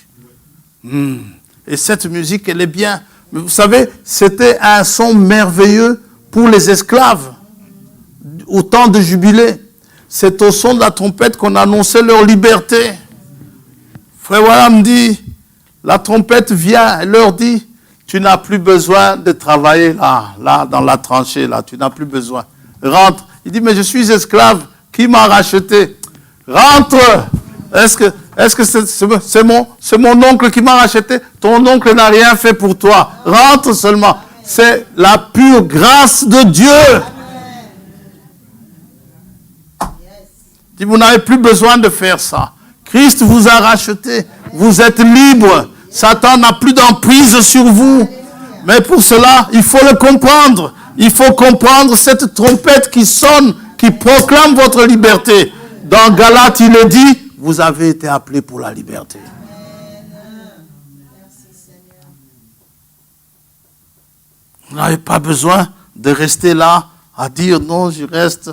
Et cette musique, elle est bien. Mais vous savez, c'était un son merveilleux pour les esclaves. Au temps de jubilé. C'est au son de la trompette qu'on annonçait leur liberté. Frère William dit, la trompette vient et leur dit, tu n'as plus besoin de travailler là, dans la tranchée, là, tu n'as plus besoin. Rentre. Il dit, mais je suis esclave, qui m'a racheté? Rentre. Est-ce que c'est mon oncle qui m'a racheté? Ton oncle n'a rien fait pour toi. Rentre seulement. C'est la pure grâce de Dieu. Il dit, vous n'avez plus besoin de faire ça. Christ vous a racheté. Vous êtes libre. Satan n'a plus d'emprise sur vous. Mais pour cela, il faut le comprendre. Il faut comprendre cette trompette qui sonne, qui proclame votre liberté. Dans Galates, il est dit, vous avez été appelés pour la liberté. Vous n'avez pas besoin de rester là à dire non, je reste,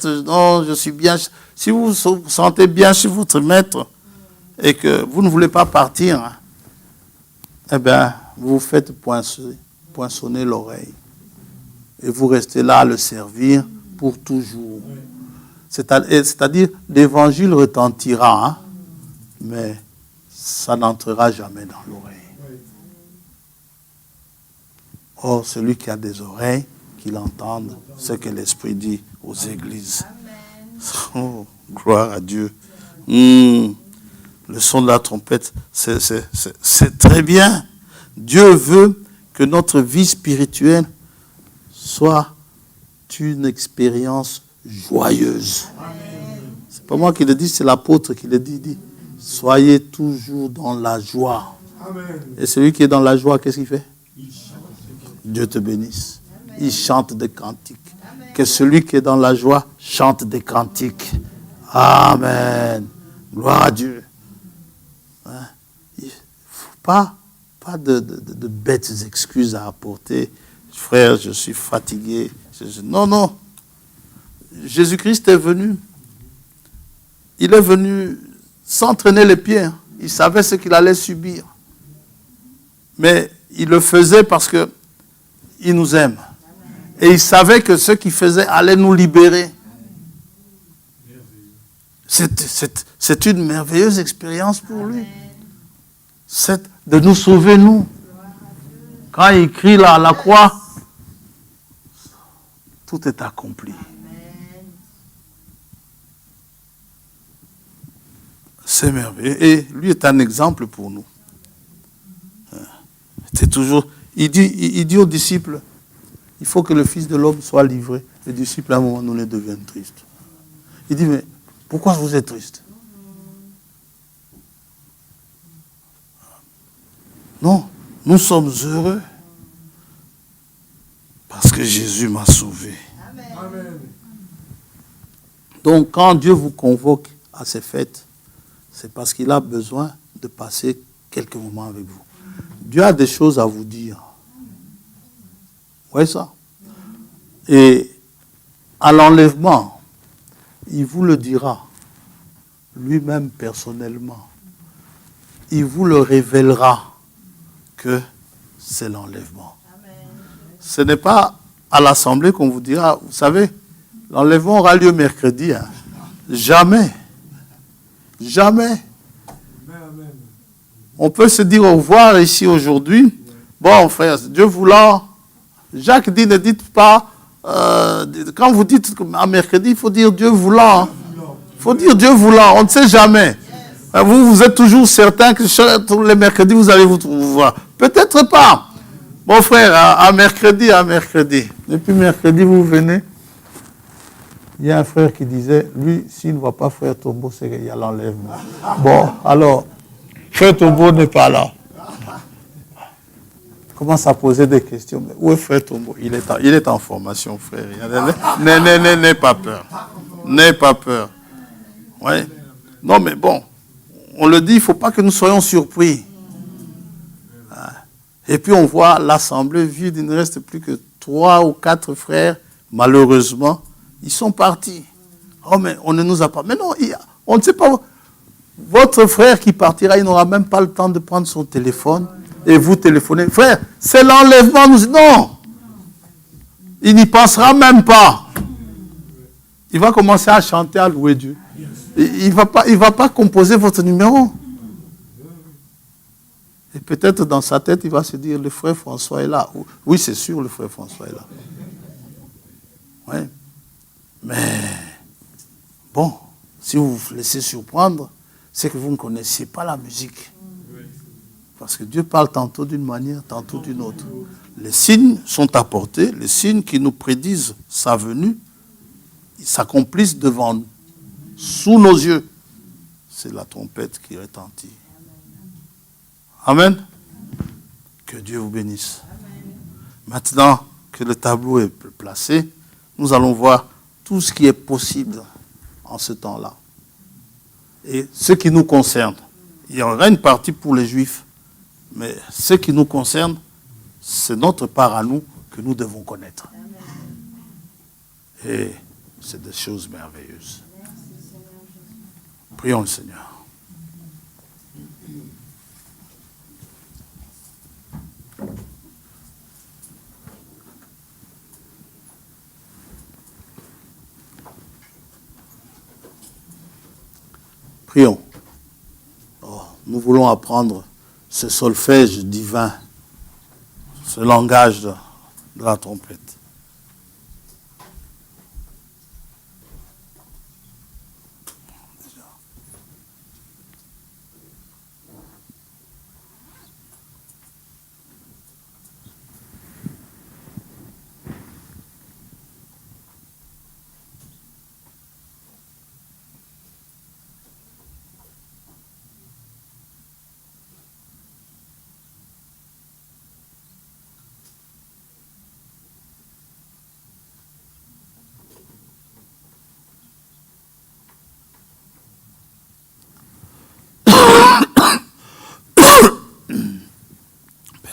non, je suis bien. Si vous vous sentez bien chez votre maître et que vous ne voulez pas partir, eh bien, vous vous faites poinçonner l'oreille. Et vous restez là à le servir pour toujours. C'est-à-dire, l'évangile retentira, mais ça n'entrera jamais dans l'oreille. Or, celui qui a des oreilles, qu'il entende ce que l'Esprit dit aux églises. Oh, gloire à Dieu. Le son de la trompette, c'est très bien. Dieu veut que notre vie spirituelle soit une expérience joyeuse. C'est pas moi qui le dis, c'est l'apôtre qui le dit. Il dit, soyez toujours dans la joie. Amen. Et celui qui est dans la joie, qu'est-ce qu'il fait? Dieu te bénisse. Il chante des cantiques. Amen. Que celui qui est dans la joie chante des cantiques. Amen. Gloire à Dieu. Il ne faut pas de bêtes excuses à apporter. Frère, je suis fatigué. Non. Jésus-Christ est venu. Il est venu s'entraîner les pieds. Il savait ce qu'il allait subir. Mais il le faisait parce qu'il nous aime. Et il savait que ce qu'il faisait allait nous libérer. C'est une merveilleuse expérience pour lui. C'est de nous sauver, nous. Quand il crie là à la croix, tout est accompli. C'est merveilleux. Et lui est un exemple pour nous. C'est toujours. Il dit aux disciples, il faut que le Fils de l'homme soit livré. Les disciples, à un moment donné, deviennent tristes. Il dit, mais pourquoi vous êtes tristes? Non, nous sommes heureux parce que Jésus m'a sauvé. Amen. Donc, quand Dieu vous convoque à ces fêtes, c'est parce qu'il a besoin de passer quelques moments avec vous. Dieu a des choses à vous dire. Vous voyez ça? Et à l'enlèvement, il vous le dira lui-même personnellement. Il vous le révélera que c'est l'enlèvement. Ce n'est pas à l'assemblée qu'on vous dira, vous savez, l'enlèvement aura lieu mercredi. Hein. Jamais. Jamais. On peut se dire au revoir ici aujourd'hui. Bon, frère, Dieu voulant. Jacques dit, ne dites pas, quand vous dites à mercredi, il faut dire Dieu voulant. Il faut dire Dieu voulant, on ne sait jamais. Vous êtes toujours certain que tous les mercredis, vous allez vous voir. Peut-être pas. Bon frère, à mercredi. Depuis mercredi, vous venez. Il y a un frère qui disait, lui, s'il ne voit pas frère Tombeau, c'est qu'il y a l'enlèvement. Bon, alors, frère Tombeau n'est pas là. Commence à poser des questions. Mais où est frère Tombeau? Il est en formation, frère. N'aie pas peur. N'aie pas peur. Ouais. Non, mais bon, on le dit, il ne faut pas que nous soyons surpris. Et puis on voit l'assemblée vide, il ne reste plus que 3 ou 4 frères, malheureusement. Ils sont partis. Oh, mais on ne nous a pas. Mais non, on ne sait pas. Votre frère qui partira, il n'aura même pas le temps de prendre son téléphone et vous téléphoner. Frère, c'est l'enlèvement. Non. Il n'y pensera même pas. Il va commencer à chanter, à louer Dieu. Il ne va pas composer votre numéro. Et peut-être dans sa tête, il va se dire, le frère François est là. Oui, c'est sûr, le frère François est là. Oui. Mais, bon, si vous vous laissez surprendre, c'est que vous ne connaissiez pas la musique. Parce que Dieu parle tantôt d'une manière, tantôt d'une autre. Les signes sont apportés, les signes qui nous prédisent sa venue, ils s'accomplissent devant nous, sous nos yeux. C'est la trompette qui retentit. Amen. Que Dieu vous bénisse. Maintenant que le tableau est placé, nous allons voir tout ce qui est possible en ce temps-là. Et ce qui nous concerne, il y aura une partie pour les Juifs, mais ce qui nous concerne, c'est notre part à nous que nous devons connaître. Et c'est des choses merveilleuses. Prions le Seigneur. Prions. Oh, nous voulons apprendre ce solfège divin, ce langage de la trompette.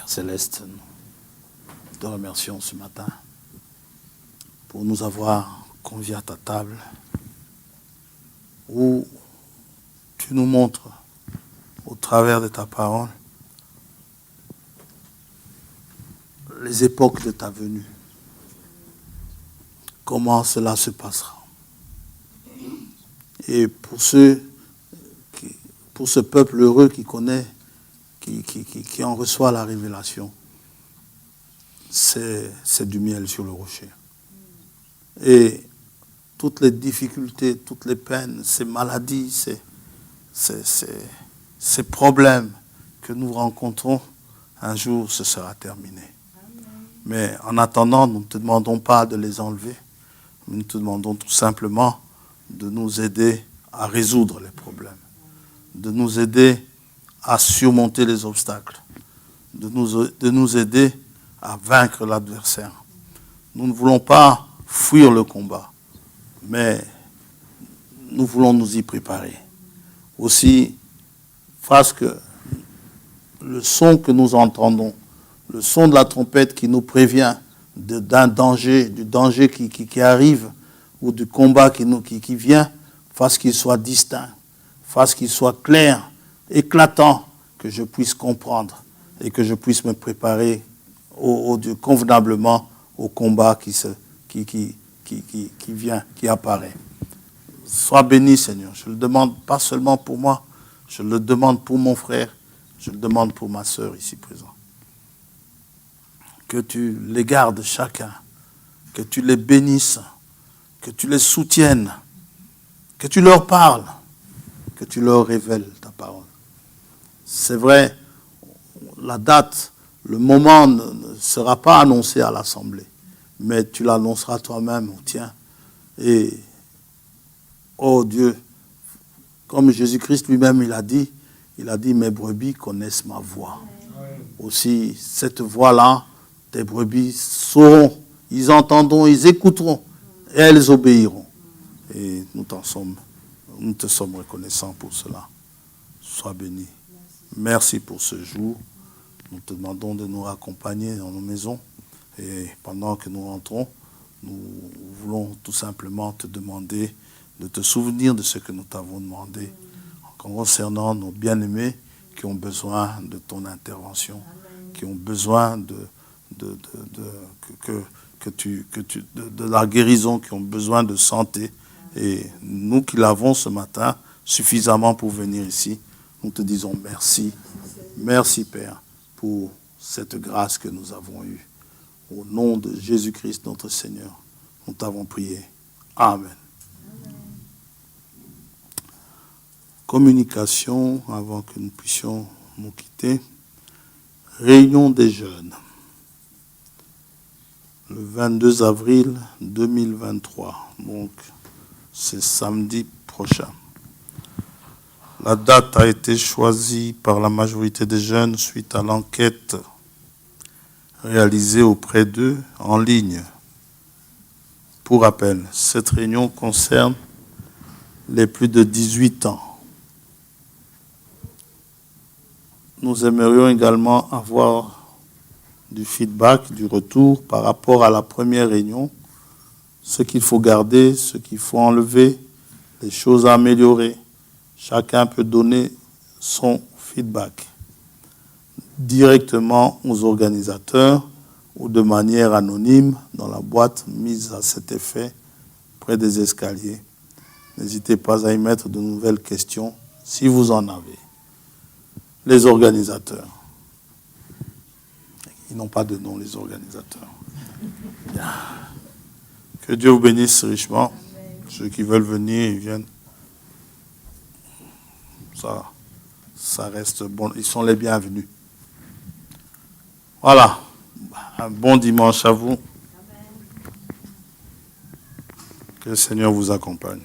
Céleste, nous te remercions ce matin pour nous avoir conviés à ta table où tu nous montres au travers de ta parole, les époques de ta venue. Comment cela se passera. Et pour ce peuple heureux qui connaît, qui en reçoit la révélation, c'est du miel sur le rocher. Et toutes les difficultés, toutes les peines, ces maladies, ces problèmes que nous rencontrons, un jour ce sera terminé. Mais en attendant, nous ne te demandons pas de les enlever. Nous te demandons tout simplement de nous aider à résoudre les problèmes, de nous aider à surmonter les obstacles, de nous aider à vaincre l'adversaire. Nous ne voulons pas fuir le combat, mais nous voulons nous y préparer. Aussi, parce que le son que nous entendons, le son de la trompette qui nous prévient d'un danger, du danger qui arrive, ou du combat qui vient, fasse qu'il soit distinct, fasse qu'il soit clair, éclatant, que je puisse comprendre et que je puisse me préparer convenablement au combat qui vient, qui apparaît. Sois béni, Seigneur. Je le demande pas seulement pour moi, je le demande pour mon frère, je le demande pour ma sœur ici présente. Que tu les gardes chacun, que tu les bénisses, que tu les soutiennes, que tu leur parles, que tu leur révèles ta parole. C'est vrai, la date, le moment ne sera pas annoncé à l'Assemblée, mais tu l'annonceras toi-même au tien. Et, oh Dieu, comme Jésus-Christ lui-même il a dit, mes brebis connaissent ma voix. Aussi, cette voix-là, tes brebis sauront, ils entendront, ils écouteront, et elles obéiront. Et nous te sommes reconnaissants pour cela. Sois béni. Merci pour ce jour. Nous te demandons de nous raccompagner dans nos maisons. Et pendant que nous rentrons, nous voulons tout simplement te demander de te souvenir de ce que nous t'avons demandé concernant nos bien-aimés qui ont besoin de ton intervention, qui ont besoin de la guérison, qui ont besoin de santé. Et nous qui l'avons ce matin suffisamment pour venir ici, nous te disons merci. Merci Père pour cette grâce que nous avons eue. Au nom de Jésus-Christ notre Seigneur, nous t'avons prié. Amen. Communication avant que nous puissions nous quitter. Réunion des jeunes. Le 22 avril 2023. Donc, c'est samedi prochain. La date a été choisie par la majorité des jeunes suite à l'enquête réalisée auprès d'eux en ligne. Pour rappel, cette réunion concerne les plus de 18 ans. Nous aimerions également avoir du feedback, du retour par rapport à la première réunion, ce qu'il faut garder, ce qu'il faut enlever, les choses à améliorer. Chacun peut donner son feedback directement aux organisateurs ou de manière anonyme dans la boîte mise à cet effet près des escaliers. N'hésitez pas à y mettre de nouvelles questions si vous en avez. Les organisateurs. Ils n'ont pas de nom, les organisateurs. Bien. Que Dieu vous bénisse richement. Ceux qui veulent venir, ils viennent. Ça reste bon. Ils sont les bienvenus. Voilà. Un bon dimanche à vous. Que le Seigneur vous accompagne.